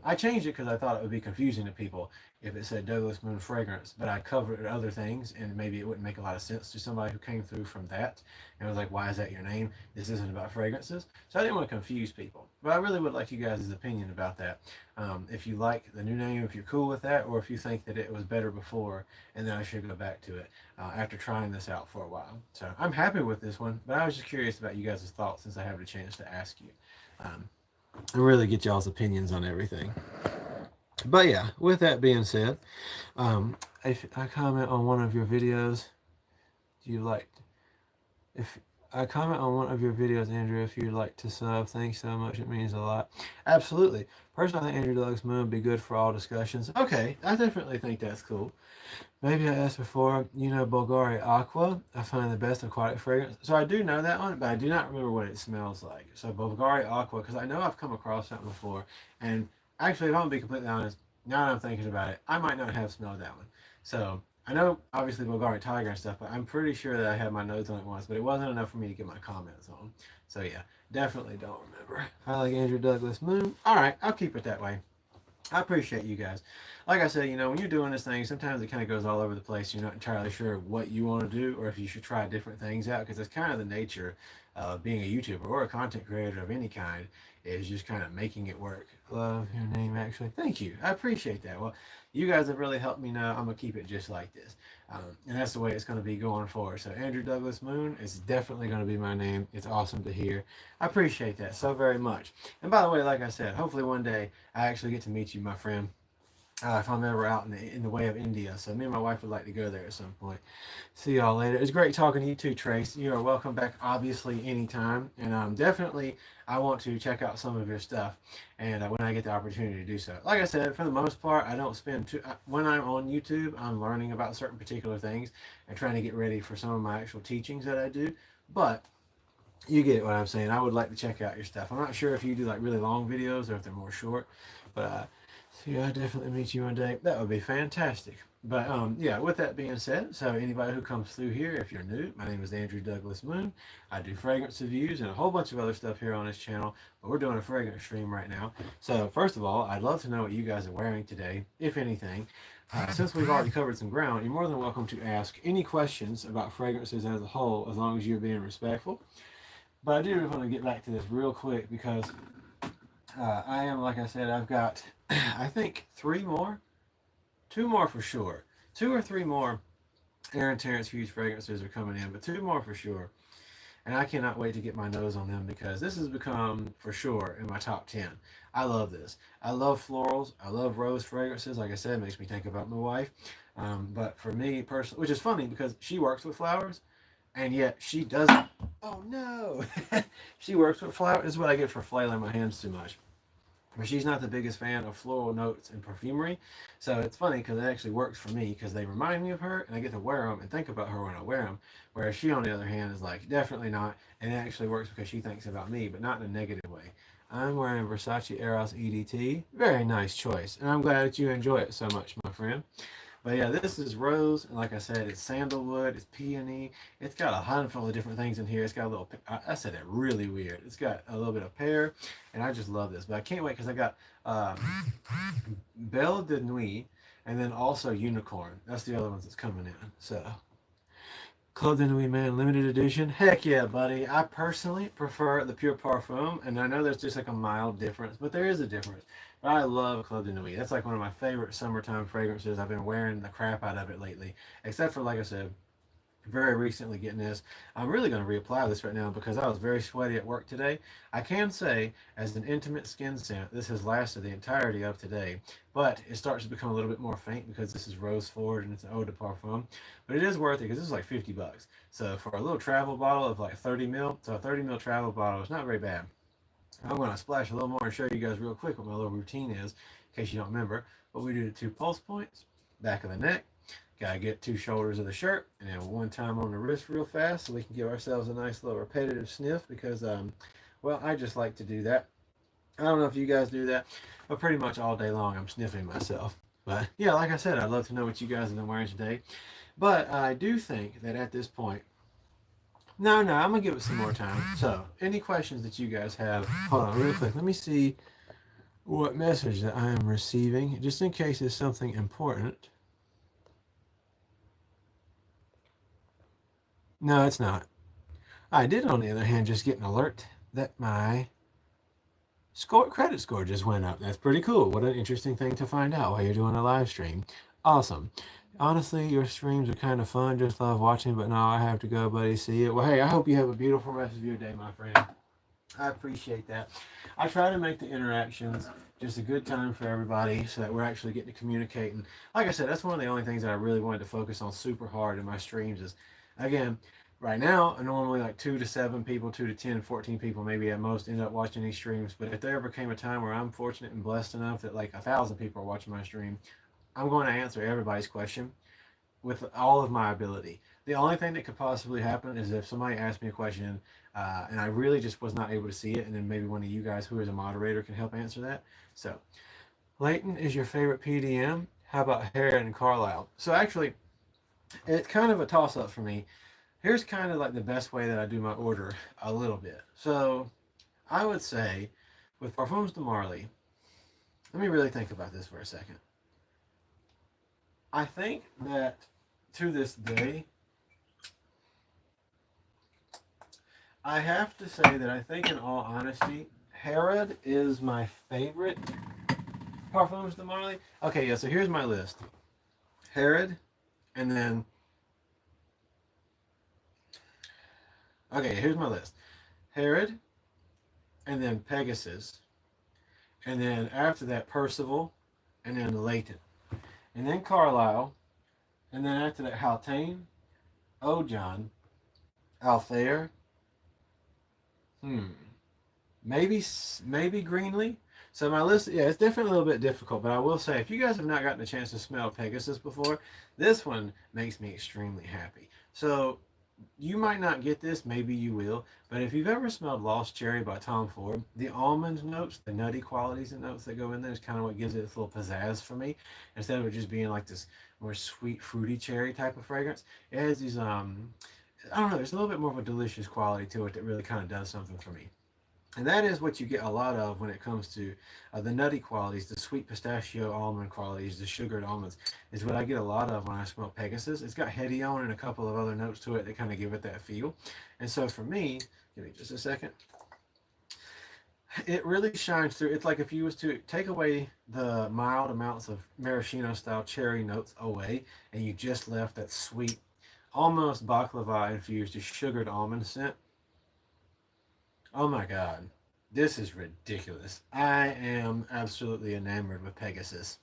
I changed it because I thought it would be confusing to people if it said Douglas Moon Fragrance, but I covered other things, and maybe it wouldn't make a lot of sense to somebody who came through from that and was like, why is that your name? This isn't about fragrances. So I didn't want to confuse people, but I really would like you guys' opinion about that. If you like the new name, if you're cool with that, or if you think that it was better before and then I should go back to it after trying this out for a while. So I'm happy with this one, but I was just curious about you guys' thoughts since I have the chance to ask you and really get y'all's opinions on everything. But yeah, with that being said, if I comment on one of your videos, do you like, if I comment on one of your videos, Andrew, if you'd like to sub, thanks so much. It means a lot. Absolutely. Personally, I think Andrew Douglas Moon would be good for all discussions. Okay, I definitely think that's cool. Maybe I asked before, you know, Bulgari Aqua, I find the best aquatic fragrance. So I do know that one, but I do not remember what it smells like. So Bulgari Aqua, because I know I've come across that before. And actually, if I'm going to be completely honest, now that I'm thinking about it, I might not have smelled that one. So I know, obviously, Bulgari Tiger and stuff, but I'm pretty sure that I had my nose on it once, but it wasn't enough for me to get my comments on. So yeah, definitely don't remember. I like Andrew Douglas Moon. All right, I'll keep it that way. I appreciate you guys. Like I said, you know, when you're doing this thing, sometimes it kind of goes all over the place. You're not entirely sure what you want to do or if you should try different things out, because it's kind of the nature of being a YouTuber or a content creator of any kind, is just kind of making it work. Love your name, actually. Thank you. I appreciate that. Well, you guys have really helped me know I'm going to keep it just like this. And that's the way it's going to be going forward. So Andrew Douglas Moon is definitely going to be my name. It's awesome to hear. I appreciate that so very much. And by the way, like I said, hopefully one day I actually get to meet you, my friend. if I'm ever out in the way of India. So me and my wife would like to go there at some point. See y'all later. It's great talking to you too, Trace. You are welcome back, obviously, anytime. And definitely, I want to check out some of your stuff, and when I get the opportunity to do so. Like I said, for the most part, I don't spend too. When I'm on YouTube, I'm learning about certain particular things and trying to get ready for some of my actual teachings that I do. But you get what I'm saying. I would like to check out your stuff. I'm not sure if you do like really long videos or if they're more short, but so yeah, I definitely meet you one day. That would be fantastic. But yeah, with that being said, so anybody who comes through here, if you're new, my name is Andrew Douglas Moon. I do fragrance reviews and a whole bunch of other stuff here on this channel, but we're doing a fragrance stream right now. So first of all, I'd love to know what you guys are wearing today, if anything. Since we've already covered some ground, you're more than welcome to ask any questions about fragrances as a whole, as long as you're being respectful. But I do want to get back to this real quick because I am, like I said, I've got, I think, two more for sure. Two or three more Aaron Terrence Hughes fragrances are coming in, but two more for sure. And I cannot wait to get my nose on them because this has become, for sure, in my top 10. I love this. I love florals. I love rose fragrances. Like I said, it makes me think about my wife. But for me personally, which is funny because she works with flowers, and yet she doesn't. Oh no! She works with flowers. This is what I get for flailing my hands too much. But she's not the biggest fan of floral notes and perfumery. So it's funny because it actually works for me because they remind me of her and I get to wear them and think about her when I wear them. Whereas she, on the other hand, is like, definitely not. And it actually works because she thinks about me, but not in a negative way. I'm wearing Versace Eros EDT. Very nice choice. And I'm glad that you enjoy it so much, my friend. But yeah, this is rose, and like I said, it's sandalwood, it's peony. It's got a handful of different things in here. It's got a little, I said it really weird. It's got a little bit of pear, and I just love this. But I can't wait because I got Belle de Nuit, and then also Unicorn. That's the other ones that's coming in. So Club de Nuit, man, limited edition. Heck yeah, buddy. I personally prefer the Pure Parfum, and I know there's just like a mild difference, but there is a difference. But I love Club de Nuit. That's like one of my favorite summertime fragrances. I've been wearing the crap out of it lately, except for, like I said, very recently getting this. I'm really going to reapply this right now because I was very sweaty at work today. I can say, as an intimate skin scent, this has lasted the entirety of today, but it starts to become a little bit more faint because this is rose forward and it's an eau de parfum. But it is worth it because this is like $50. So for a little travel bottle of like 30 mil, so a 30 mil travel bottle is not very bad. I'm going to splash a little more and show you guys real quick what my little routine is, in case you don't remember. But we do the 2 pulse points, back of the neck, gotta get 2 shoulders of the shirt, and then 1 time on the wrist real fast so we can give ourselves a nice little repetitive sniff because, well, I just like to do that. I don't know if you guys do that, but pretty much all day long I'm sniffing myself. But yeah, like I said, I'd love to know what you guys have been wearing today. But I do think that at this point, no, I'm gonna give it some more time. So, any questions that you guys have? Hold on, real quick. Let me see what message that I am receiving, just in case it's something important. No, it's not. I did, on the other hand, just get an alert that my credit score just went up. That's pretty cool. What an interesting thing to find out while you're doing a live stream. Awesome. Honestly, your streams are kind of fun. Just love watching, but now I have to go, buddy. See you. Well, hey, I hope you have a beautiful rest of your day, my friend. I appreciate that. I try to make the interactions just a good time for everybody so that we're actually getting to communicate. And like I said, that's one of the only things that I really wanted to focus on super hard in my streams is, again, right now, normally like 2 to 7 people, 2 to 10, 14 people maybe at most end up watching these streams. But if there ever came a time where I'm fortunate and blessed enough that like 1,000 people are watching my stream, I'm going to answer everybody's question with all of my ability. The only thing that could possibly happen is if somebody asked me a question and I really just was not able to see it, and then maybe one of you guys who is a moderator can help answer that. So, Leighton is your favorite PDM. How about Harriet and Carlisle? So actually, it's kind of a toss-up for me. Here's kind of like the best way that I do my order a little bit. So I would say with Parfums de Marly, let me really think about this for a second. I think that to this day, I have to say that I think, in all honesty, Herod is my favorite Parfums de Marly. Okay, yeah, so here's my list. Herod, and then... Okay, here's my list. Herod, and then Pegasus, and then after that, Percival, and then Leighton. and then Carlisle, and then after that Haldane, Ojon, Altair, hmm, maybe Greenlee. So my list, yeah, it's definitely a little bit difficult, but I will say, if you guys have not gotten a chance to smell Pegasus before, this one makes me extremely happy. So you might not get this, maybe you will, but if you've ever smelled Lost Cherry by Tom Ford, the almond notes, the nutty qualities and notes that go in there is kind of what gives it a little pizzazz for me. Instead of it just being like this more sweet, fruity cherry type of fragrance, it has these, I don't know, there's a little bit more of a delicious quality to it that really kind of does something for me. And that is what you get a lot of when it comes to the nutty qualities, the sweet pistachio almond qualities, the sugared almonds, is what I get a lot of when I smell Pegasus. It's got Hedione and a couple of other notes to it that kind of give it that feel. And so for me, give me just a second, it really shines through. It's like if you was to take away the mild amounts of maraschino style cherry notes away, and you just left that sweet, almost baklava infused, just sugared almond scent. Oh my God. This is ridiculous. I am absolutely enamored with Pegasus.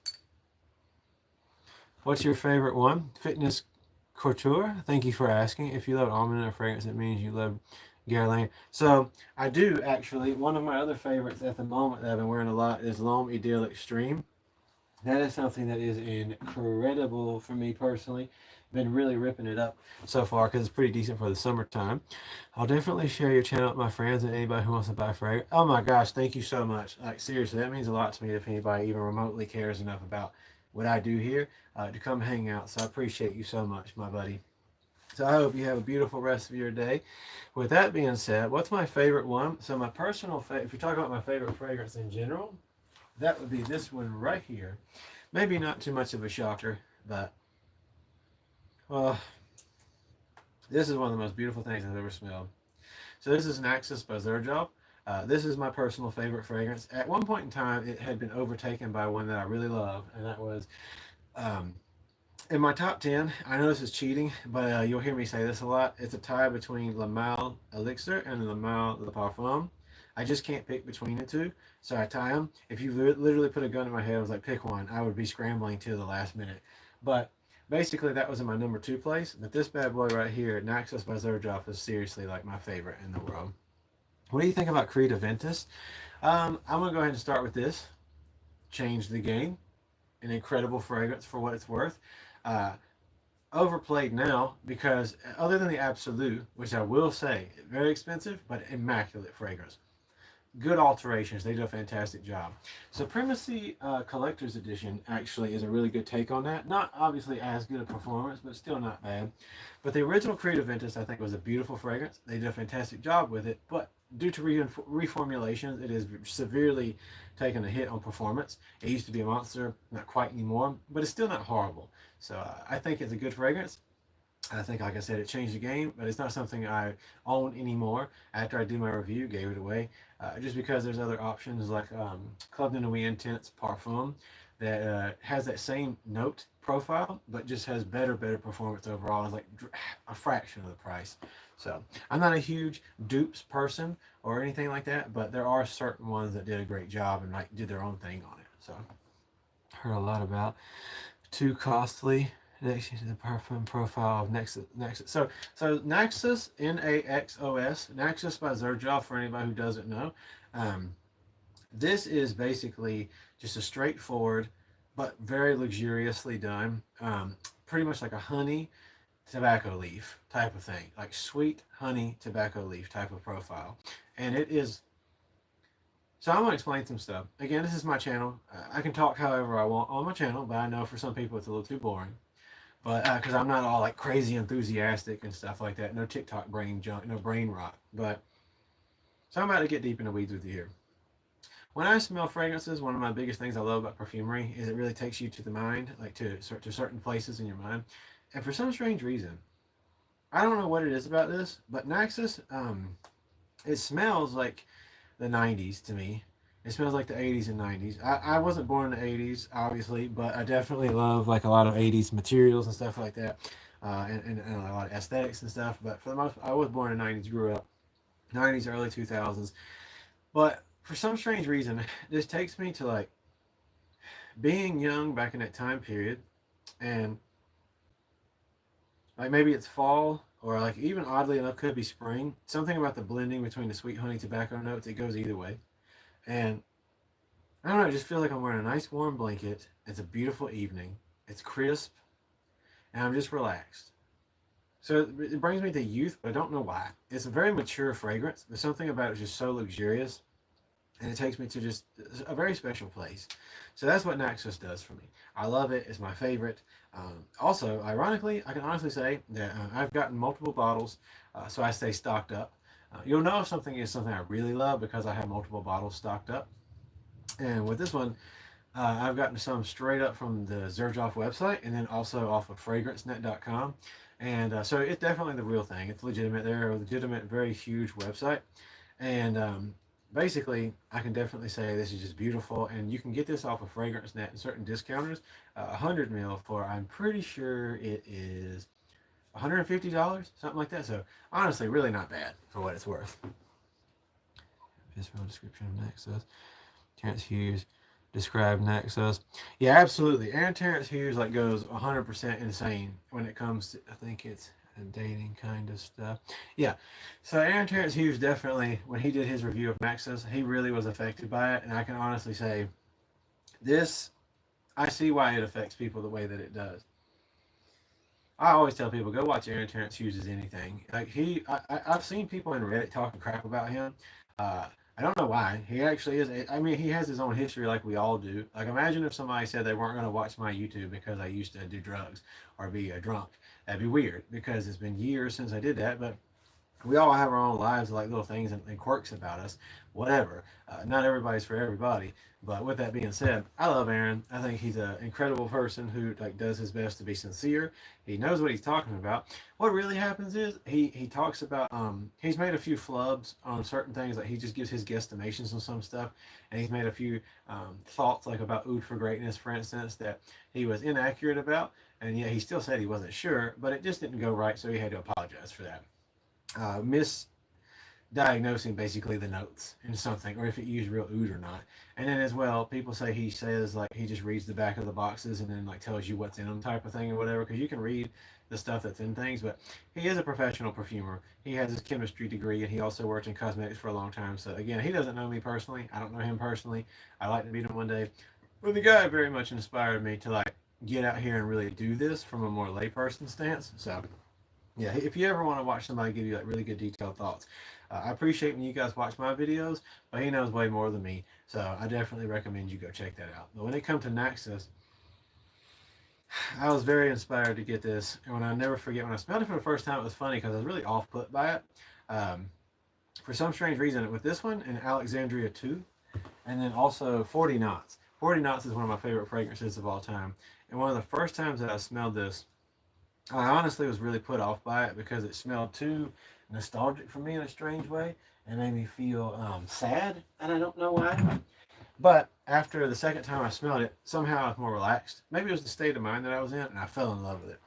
What's your favorite one? Fitness Couture. Thank you for asking. If you love almond in a fragrance, it means you love Guerlain. So I do actually. One of my other favorites at the moment that I've been wearing a lot is L'Homme Ideal Extreme. That is something that is incredible for me personally. Been really ripping it up so far because it's pretty decent for the summertime. I'll definitely share your channel with my friends and anybody who wants to buy fragrance. Oh my gosh, thank you so much. Like seriously, that means a lot to me if anybody even remotely cares enough about what I do here to come hang out. So I appreciate you so much, my buddy. So I hope you have a beautiful rest of your day. With that being said, what's my favorite one? So my personal favorite, if you're talking about my favorite fragrance in general, that would be this one right here. Maybe not too much of a shocker, but well, this is one of the most beautiful things I've ever smelled. So this is Naxos by Xerjoff. This is my personal favorite fragrance. At one point in time, it had been overtaken by one that I really love, and that was um, in my top 10. I know this is cheating, but you'll hear me say this a lot. It's a tie between Le Male Elixir and Le Male Le Parfum. I just can't pick between the two, so I tie them. If you literally put a gun in my head, I was like, pick one, I would be scrambling till the last minute. But basically, that was in my number two place. But this bad boy right here, Naxos by Xerjoff, is seriously like my favorite in the world. What do you think about Creed Aventus? I'm going to go ahead and start with this. Change the game. An incredible fragrance for what it's worth. Uh, Overplayed now because other than the Absolute, which I will say, very expensive, but immaculate fragrance. Good alterations. They do a fantastic job. Supremacy Collector's Edition actually is a really good take on that. Not obviously as good a performance, but still not bad. But the original Creed Aventus, I think, was a beautiful fragrance. They did a fantastic job with it, but due to reformulations, it is severely taken a hit on performance. It used to be a monster, not quite anymore, but it's still not horrible. So I think it's a good fragrance. I think, like I said, it changed the game, but it's not something I own anymore. After I did my review, gave it away, just because there's other options like Club de Nuit Intense Parfum that has that same note profile, but just has better performance overall. It's like a fraction of the price. So I'm not a huge dupes person or anything like that, but there are certain ones that did a great job and like did their own thing on it. So heard a lot about Too Costly. Next to the parfum profile of Naxos. So Naxos, Naxos, Naxos by Xerjoff, for anybody who doesn't know. This is basically just a straightforward but very luxuriously done, pretty much like a honey tobacco leaf type of thing, like sweet honey tobacco leaf type of profile. And it is, so I'm going to explain some stuff. Again, this is my channel. I can talk however I want on my channel, but I know for some people it's a little too boring. But because I'm not all like crazy enthusiastic and stuff like that. No TikTok brain junk, no brain rot. But so I'm about to get deep in the weeds with you here. When I smell fragrances, one of my biggest things I love about perfumery is it really takes you to the mind, like to certain places in your mind. And for some strange reason, I don't know what it is about this, but Naxos, it smells like the 90s to me. It smells like the 80s and 90s. I wasn't born in the 80s, obviously, but I definitely love like a lot of 80s materials and stuff like that, and a lot of aesthetics and stuff. But for the most, I was born in the 90s, grew up 90s, early 2000s. But for some strange reason, this takes me to like being young back in that time period. And like maybe it's fall, or like even oddly enough could be spring. Something about the blending between the sweet honey tobacco notes, it goes either way. And I don't know, I just feel like I'm wearing a nice warm blanket. It's a beautiful evening. It's crisp, and I'm just relaxed. So it brings me to youth, but I don't know why. It's a very mature fragrance. There's something about it just so luxurious, and it takes me to just a very special place. So that's what Naxos does for me. I love it. It's my favorite. Also, ironically, I can honestly say that I've gotten multiple bottles, so I stay stocked up. You'll know if something is something I really love because I have multiple bottles stocked up. And with this one, I've gotten some straight up from the Zerjoff website and then also off of fragrancenet.com. And so it's definitely the real thing. It's legitimate. They're a legitimate, very huge website. And basically, I can definitely say this is just beautiful. And you can get this off of FragranceNet and certain discounters. 100 mil for, I'm pretty sure it is $150, something like that. So honestly, really not bad for what it's worth. Just real description of Naxos. Terrence Hughes described Naxos. Yeah, absolutely. Aaron Terrence Hughes like goes 100% insane when it comes to, I think it's dating kind of stuff. Yeah. So Aaron Terrence Hughes definitely, when he did his review of Naxos, he really was affected by it. And I can honestly say this, I see why it affects people the way that it does. I always tell people, go watch Aaron Terrence Hughes' anything. Like I've seen people in Reddit talking crap about him. Uh, I don't know why. He actually is. I mean, he has his own history, like we all do. Like, imagine if somebody said they weren't going to watch my YouTube because I used to do drugs or be a drunk. That'd be weird because it's been years since I did that. But we all have our own lives, like little things and quirks about us, whatever. Not everybody's for everybody. But with that being said, I love Aaron. I think he's an incredible person who like does his best to be sincere. He knows what he's talking about. What really happens is he talks about he's made a few flubs on certain things, like he just gives his guesstimations on some stuff, and he's made a few thoughts like about Oud for Greatness, for instance, that he was inaccurate about, and yet he still said he wasn't sure, but it just didn't go right, so he had to apologize for that. Misdiagnosing basically the notes in something, or if it used real oud or not. And then as well, people say he says like he just reads the back of the boxes and then like tells you what's in them type of thing or whatever, because you can read the stuff that's in things. But he is a professional perfumer. He has his chemistry degree and he also worked in cosmetics for a long time. So again, he doesn't know me personally. I don't know him personally. I'd like to meet him one day. But the guy very much inspired me to like get out here and really do this from a more layperson stance. So yeah, if you ever want to watch somebody give you like really good detailed thoughts, I appreciate when you guys watch my videos, but he knows way more than me, so I definitely recommend you go check that out. But when it comes to Naxos, I was very inspired to get this, and when I never forget, when I smelled it for the first time, it was funny because I was really off put by it. Um, for some strange reason, with this one and Alexandria 2, and then also 40 Knots. 40 Knots is one of my favorite fragrances of all time, and one of the first times that I smelled this, I honestly was really put off by it because it smelled too nostalgic for me in a strange way and made me feel sad, and I don't know why. But after the second time I smelled it, somehow I was more relaxed. Maybe it was the state of mind that I was in, and I fell in love with it.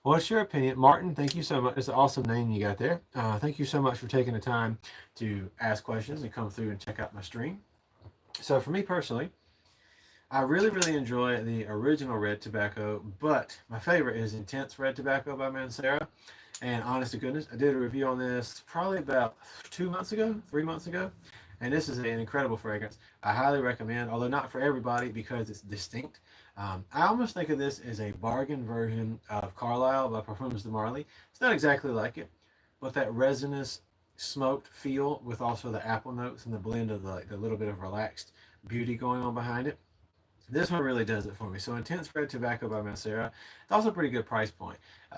What's your opinion? Martin, thank you so much. It's an awesome name you got there. Thank you so much for taking the time to ask questions and come through and check out my stream. So for me personally, I really, really enjoy the original red tobacco, but my favorite is Intense Red Tobacco by Mancera. And honest to goodness, I did a review on this probably about 2 months ago, 3 months ago. And this is an incredible fragrance. I highly recommend, although not for everybody because it's distinct. I almost think of this as a bargain version of Carlisle by Parfums de Marly. It's not exactly like it, but that resinous smoked feel with also the apple notes and the blend of the little bit of relaxed beauty going on behind it. This one really does it for me. So Intense Red Tobacco by Mancera. It's also a pretty good price point.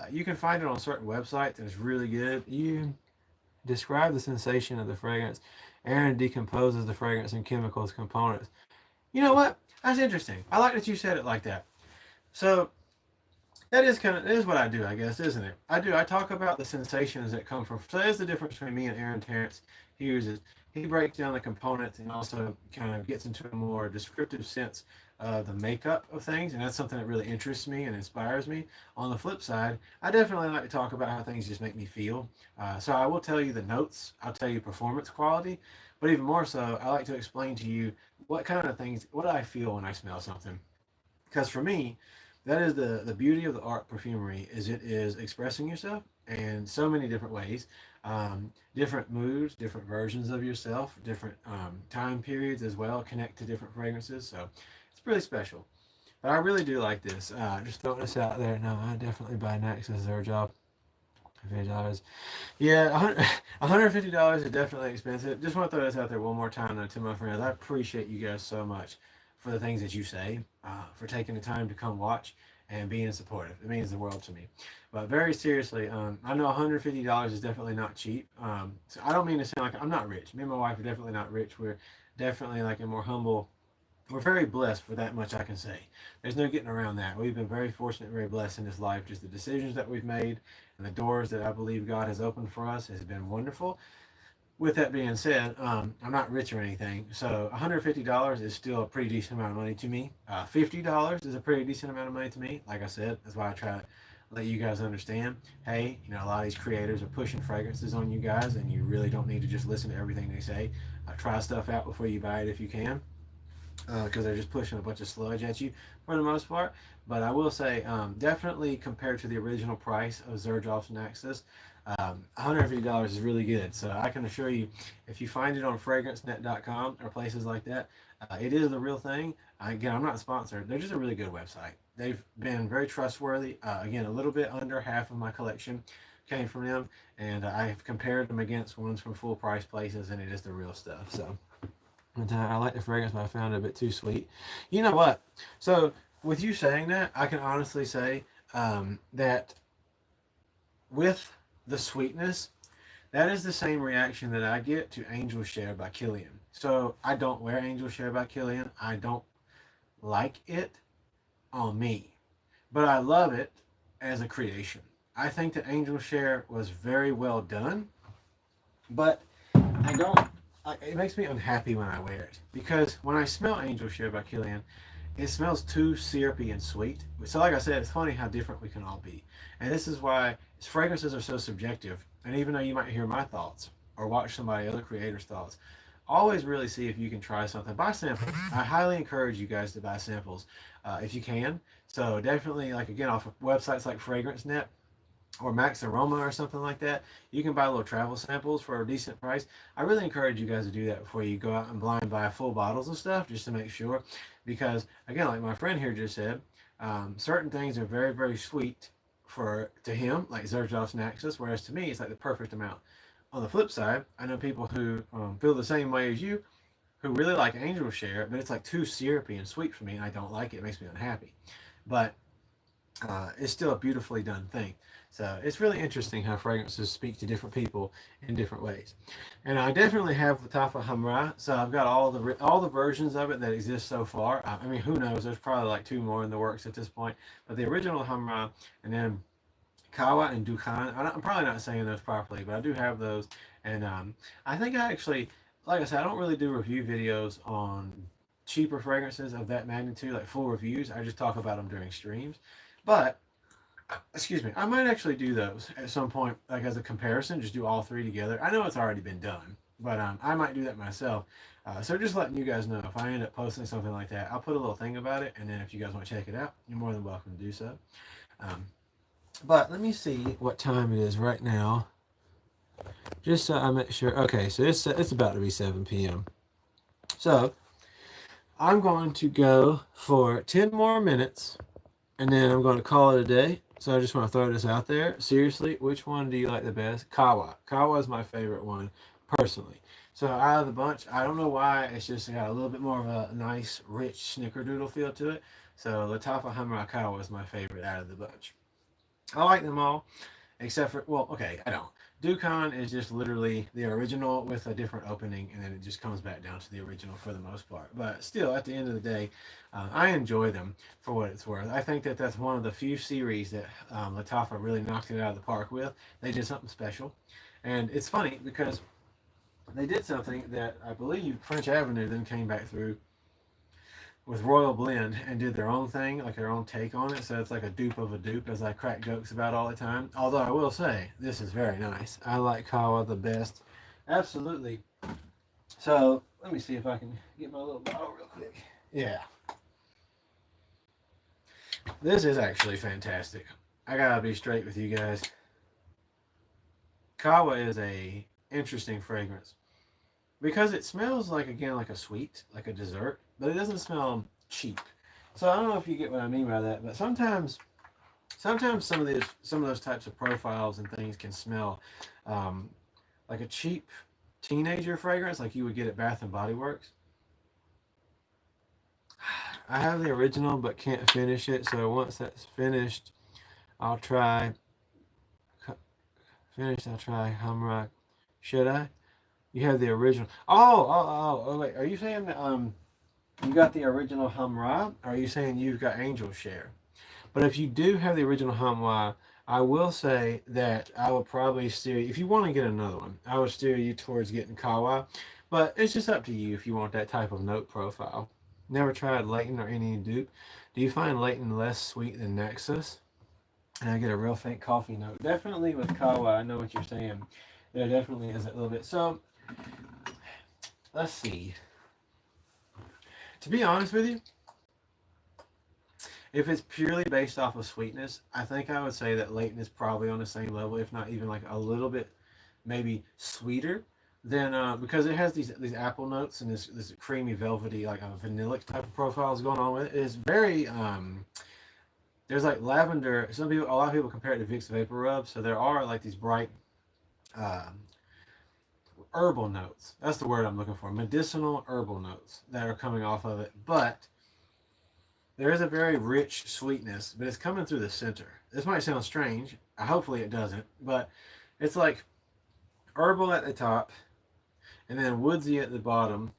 You can find it on certain websites and it's really good. You describe the sensation of the fragrance. Aaron decomposes the fragrance and chemicals components. You know what? That's interesting. I like that you said it like that. So that is what I do, I guess, isn't it? I talk about the sensations that come from. So there's the difference between me and Aaron Terrence. He breaks down the components and also kind of gets into a more descriptive sense of the makeup of things, and that's something that really interests me and inspires me. On the flip side, I definitely like to talk about how things just make me feel. So I will tell you the notes. I'll tell you performance quality, but even more so, I like to explain to you what kind of things, what I feel when I smell something. Because for me, that is the beauty of the art perfumery, is it is expressing yourself in so many different ways, different moods, different versions of yourself, different time periods as well, connect to different fragrances. So it's really special. But I really do like this. Just throwing this out there. No, I definitely buy Next as their job. $50. Yeah, $150 is definitely expensive. Just want to throw this out there one more time though, to my friends. I appreciate you guys so much for the things that you say, for taking the time to come watch and being supportive. It means the world to me. But very seriously, I know $150 is definitely not cheap. So I don't mean to sound like I'm not rich. Me and my wife are definitely not rich. We're definitely like a more humble. We're very blessed, for that much I can say. There's no getting around that. We've been very fortunate, very blessed in this life. Just the decisions that we've made and the doors that I believe God has opened for us has been wonderful. With that being said, I'm not rich or anything, so $150 is still a pretty decent amount of money to me. $50 is a pretty decent amount of money to me. Like I said, that's why I try to let you guys understand. Hey, a lot of these creators are pushing fragrances on you guys, and you really don't need to just listen to everything they say. Try stuff out before you buy it if you can, because they're just pushing a bunch of sludge at you for the most part. But I will say, definitely compared to the original price of Xerjoff's Naxos, $150 is really good. So I can assure you, if you find it on fragrancenet.com or places like that, it is the real thing. Again, I'm not sponsored. They're just a really good website. They've been very trustworthy. Again, a little bit under half of my collection came from them, and I've compared them against ones from full price places, and it is the real stuff. So. And I like the fragrance, but I found it a bit too sweet. You know what? So, with you saying that, I can honestly say that with the sweetness, that is the same reaction that I get to Angel Share by Kilian. So, I don't wear Angel Share by Kilian. I don't like it on me, but I love it as a creation. I think that Angel Share was very well done, but I don't. It makes me unhappy when I wear it, because when I smell Angel Share by Kilian, it smells too syrupy and sweet. So, like I said, it's funny how different we can all be, and this is why fragrances are so subjective. And even though you might hear my thoughts or watch somebody other creators' thoughts, always really see if you can try something. Buy samples. I highly encourage you guys to buy samples if you can. So definitely, like again, off of websites like Fragrance Net or Max Aroma or something like that, you can buy little travel samples for a decent price. I really encourage you guys to do that before you go out and blind buy full bottles of stuff, just to make sure. Because again, like my friend here just said, certain things are very, very sweet to him, like Xerjoff's Naxos, whereas to me, it's like the perfect amount. On the flip side, I know people who feel the same way as you, who really like Angel Share, but it's like too syrupy and sweet for me, and I don't like it. It makes me unhappy. But it's still a beautifully done thing. So it's really interesting how fragrances speak to different people in different ways. And I definitely have Latafa Hamra, so I've got all the versions of it that exist so far. I mean, who knows? There's probably like 2 more in the works at this point. But the original Hamra, and then Kawa and Dukhan. I'm probably not saying those properly, but I do have those. And I think I actually, like I said, I don't really do review videos on cheaper fragrances of that magnitude, like full reviews. I just talk about them during streams. But excuse me, I might actually do those at some point, like as a comparison, just do all 3 together. I know it's already been done, but I might do that myself. So just letting you guys know, if I end up posting something like that, I'll put a little thing about it, and then if you guys want to check it out, you're more than welcome to do so. But let me see what time it is right now, just so I make sure. Okay, so it's about to be 7 p.m. So I'm going to go for 10 more minutes, and then I'm going to call it a day. So I just want to throw this out there. Seriously, which one do you like the best? Kawa. Kawa is my favorite one, personally. So out of the bunch, I don't know why, it's just got a little bit more of a nice, rich snickerdoodle feel to it. So Latafa Hamra Kawa is my favorite out of the bunch. I like them all, except for, well, okay, I don't. Dukhan is just literally the original with a different opening, and then it just comes back down to the original for the most part. But still, at the end of the day, I enjoy them for what it's worth. I think that that's one of the few series that Latafa really knocked it out of the park with. They did something special. And it's funny because they did something that I believe French Avenue then came back through with Royal Blend and did their own thing, like their own take on it. So it's like a dupe of a dupe, as I crack jokes about all the time. Although I will say, this is very nice. I like Kawa the best. Absolutely. So let me see if I can get my little bottle real quick. Yeah. This is actually fantastic. I gotta be straight with you guys. Kawa is a interesting fragrance because it smells like, again, like a sweet, like a dessert, but it doesn't smell cheap. So I don't know if you get what I mean by that, but sometimes some of those types of profiles and things can smell um, like a cheap teenager fragrance, like you would get at Bath and Body Works. I have the original, but can't finish it. So once that's finished, I'll try finished. I'll try Humrock. Should I? You have the original. Oh, wait. Are you saying that you got the original Humra? Or are you saying you've got Angel Share? But if you do have the original Humra, I will say that I would probably steer you, if you want to get another one, I would steer you towards getting Kawa. But it's just up to you if you want that type of note profile. Never tried Leighton or any dupe. Do you find Leighton less sweet than Nexus? And I get a real faint coffee note. Definitely with Kawa, I know what you're saying. There definitely is a little bit. So let's see. To be honest with you, if it's purely based off of sweetness, I think I would say that Leighton is probably on the same level, if not even like a little bit maybe sweeter than because it has these apple notes and this creamy velvety like a vanillic type of profiles going on with it. It's very there's like lavender. A lot of people compare it to Vicks Vapor Rub, so there are like these bright um, herbal notes. That's the word I'm looking for. Medicinal herbal notes that are coming off of it. But there is a very rich sweetness, but it's coming through the center. This might sound strange. Hopefully it doesn't. But it's like herbal at the top and then woodsy at the bottom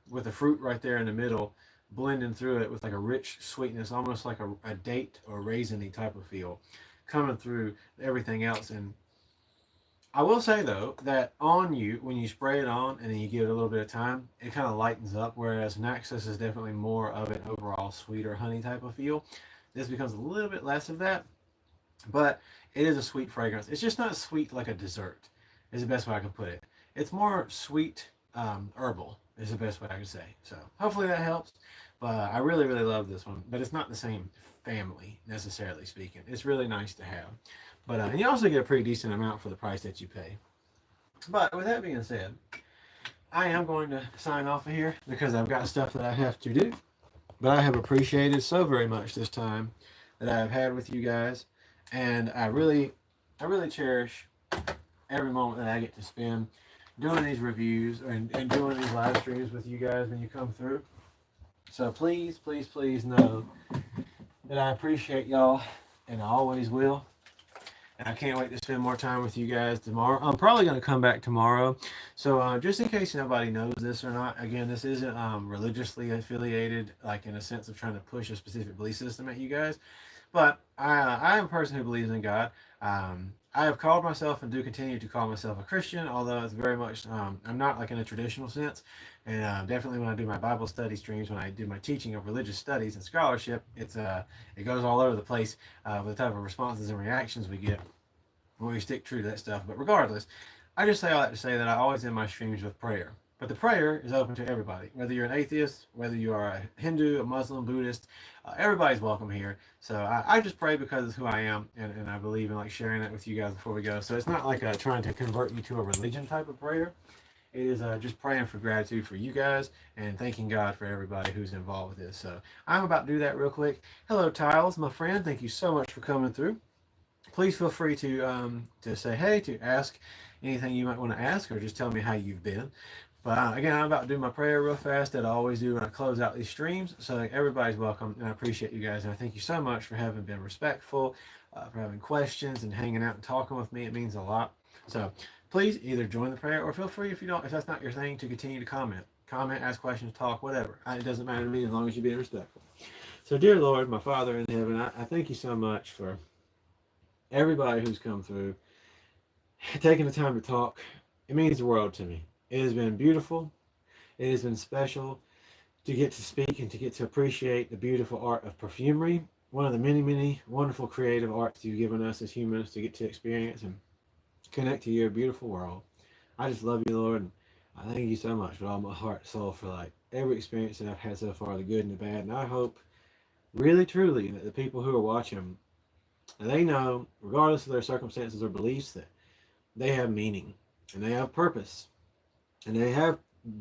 with the fruit right there in the middle blending through it with like a rich sweetness, almost like a date or raisiny type of feel coming through everything else. And I will say though that on you, when you spray it on and then you give it a little bit of time, it kind of lightens up. Whereas Naxos is definitely more of an overall sweeter honey type of feel. This becomes a little bit less of that, but it is a sweet fragrance. It's just not sweet like a dessert. Is the best way I can put it. It's more sweet herbal. Is the best way I can say. So hopefully that helps. But I really really love this one. But it's not the same family necessarily speaking. It's really nice to have. But and you also get a pretty decent amount for the price that you pay. But with that being said, I am going to sign off of here because I've got stuff that I have to do. But I have appreciated so very much this time that I've had with you guys, and I really cherish every moment that I get to spend doing these reviews and doing these live streams with you guys when you come through. So please, please, please know that I appreciate y'all, and I always will. And I can't wait to spend more time with you guys tomorrow. I'm probably going to come back tomorrow. So just in case nobody knows this or not, again, this isn't religiously affiliated, like in a sense of trying to push a specific belief system at you guys. But I am a person who believes in God. I have called myself and do continue to call myself a Christian, although it's very much, I'm not like in a traditional sense. And definitely when I do my Bible study streams, when I do my teaching of religious studies and scholarship, it goes all over the place with the type of responses and reactions we get when we stick true to that stuff. But regardless, I just say all that to say that I always end my streams with prayer. But the prayer is open to everybody, whether you're an atheist, whether you are a Hindu, a Muslim, Buddhist, everybody's welcome here. So I just pray because it's who I am, and I believe in like sharing that with you guys before we go. So it's not like trying to convert you to a religion type of prayer. It is just praying for gratitude for you guys and thanking God for everybody who's involved with this. So I'm about to do that real quick. Hello, Tiles, my friend. Thank you so much for coming through. Please feel free to say hey, to ask anything you might want to ask, or just tell me how you've been. But again, I'm about to do my prayer real fast that I always do when I close out these streams. So everybody's welcome, and I appreciate you guys. And I thank you so much for having been respectful, for having questions and hanging out and talking with me. It means a lot. So please either join the prayer or feel free if that's not your thing to continue to comment, ask questions, talk, whatever. It doesn't matter to me as long as you're being respectful. So dear Lord, my Father in heaven, I thank you so much for everybody who's come through, taking the time to talk. It means the world to me. It has been beautiful. It has been special to get to speak and to get to appreciate the beautiful art of perfumery, one of the many, many wonderful creative arts you've given us as humans to get to experience and connect to your beautiful world. I just love you, Lord, and I thank you so much with all my heart and soul for like every experience that I've had so far, the good and the bad. And I hope really truly, that the people who are watching, they know, regardless of their circumstances or beliefs, that they have meaning and they have purpose. And they have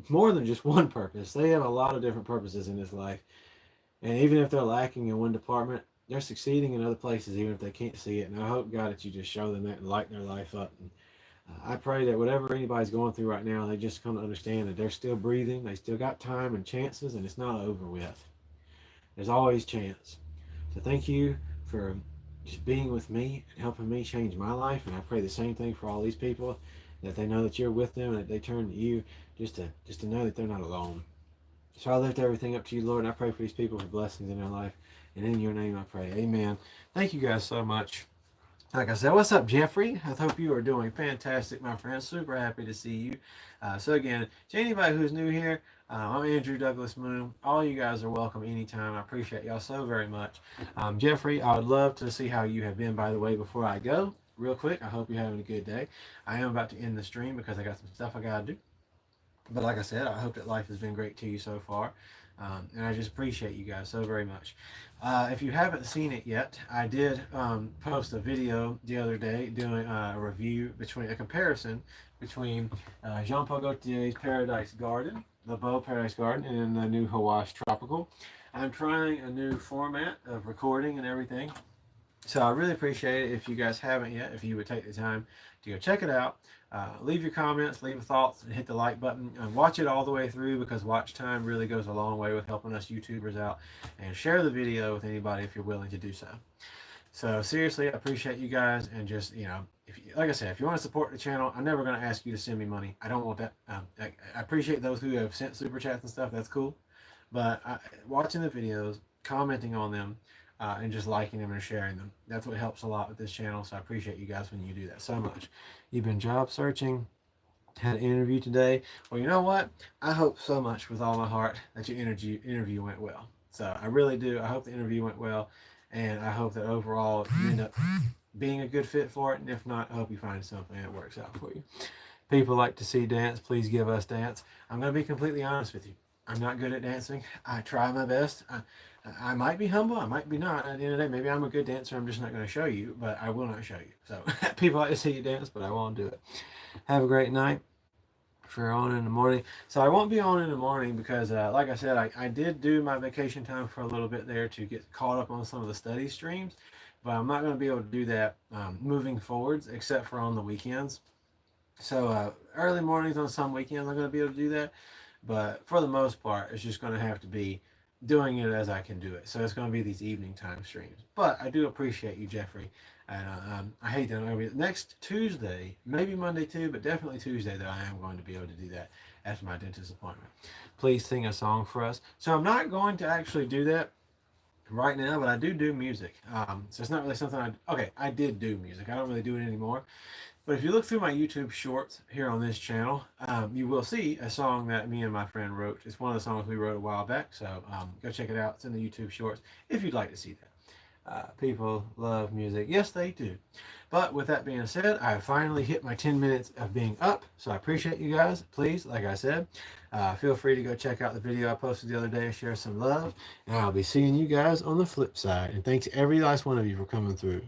more than just one purpose. They have a lot of different purposes in this life. And even if they're lacking in one department, they're succeeding in other places, even if they can't see it. And I hope, God, that you just show them that and lighten their life up. And I pray that whatever anybody's going through right now, they just come to understand that they're still breathing, they still got time and chances, and it's not over with. There's always chance. So thank you for just being with me and helping me change my life. And I pray the same thing for all these people, that they know that you're with them and that they turn to you just to know that they're not alone. So I lift everything up to you, Lord, and I pray for these people for blessings in their life. And in your name I pray. Amen. Thank you guys so much. Like I said, what's up, Jeffrey? I hope you are doing fantastic, my friend. Super happy to see you. So again, to anybody who's new here, I'm Andrew Douglas Moon. All you guys are welcome anytime. I appreciate y'all so very much. Jeffrey, I would love to see how you have been, by the way, before I go. Real quick, I hope you're having a good day. I am about to end the stream because I got some stuff I got to do. But like I said, I hope that life has been great to you so far. And I just appreciate you guys so very much. If you haven't seen it yet, I did post a video the other day doing a review between a comparison between Jean Paul Gaultier's Paradise Garden, the Beau Paradise Garden, and the new Amouage Tropical. I'm trying a new format of recording and everything. So I really appreciate it if you guys haven't yet, if you would take the time to go check it out. Leave your comments, leave your thoughts, and hit the like button. And watch it all the way through because watch time really goes a long way with helping us YouTubers out. And share the video with anybody if you're willing to do so. So seriously, I appreciate you guys. And just, if you, like I said, if you want to support the channel, I'm never going to ask you to send me money. I don't want that. I appreciate those who have sent super chats and stuff. That's cool. But watching the videos, commenting on them, and just liking them and sharing them. That's what helps a lot with this channel. So I appreciate you guys when you do that so much. You've been job searching, had an interview today. Well, you know what? I hope so much with all my heart that your interview went well. So I really do. I hope the interview went well. And I hope that overall you end up being a good fit for it. And if not, I hope you find something that works out for you. People like to see dance. Please give us dance. I'm going to be completely honest with you. I'm not good at dancing. I try my best. I might be humble. I might be not. At the end of the day, maybe I'm a good dancer. I'm just not going to show you, but I will not show you. So people like to see you dance, but I won't do it. Have a great night. If you're on in the morning. So I won't be on in the morning because, like I said, I did do my vacation time for a little bit there to get caught up on some of the study streams, but I'm not going to be able to do that moving forwards except for on the weekends. So early mornings on some weekends I'm going to be able to do that, but for the most part it's just going to have to be doing it as I can do it. So it's going to be these evening time streams. But I do appreciate you, Jeffrey, and I hate that I'm going to be next Tuesday, maybe Monday too, but definitely Tuesday that I am going to be able to do that after my dentist appointment. Please sing a song for us. So I'm not going to actually do that right now, but I do music. So it's not really something I did do music. I don't really do it anymore. But if you look through my YouTube shorts here on this channel, you will see a song that me and my friend wrote. It's one of the songs we wrote a while back, so go check it out. It's in the YouTube shorts if you'd like to see that. People love music. Yes, they do. But with that being said, I finally hit my 10 minutes of being up, so I appreciate you guys. Please, like I said, feel free to go check out the video I posted the other day, share some love, and I'll be seeing you guys on the flip side. And thanks every last one of you for coming through.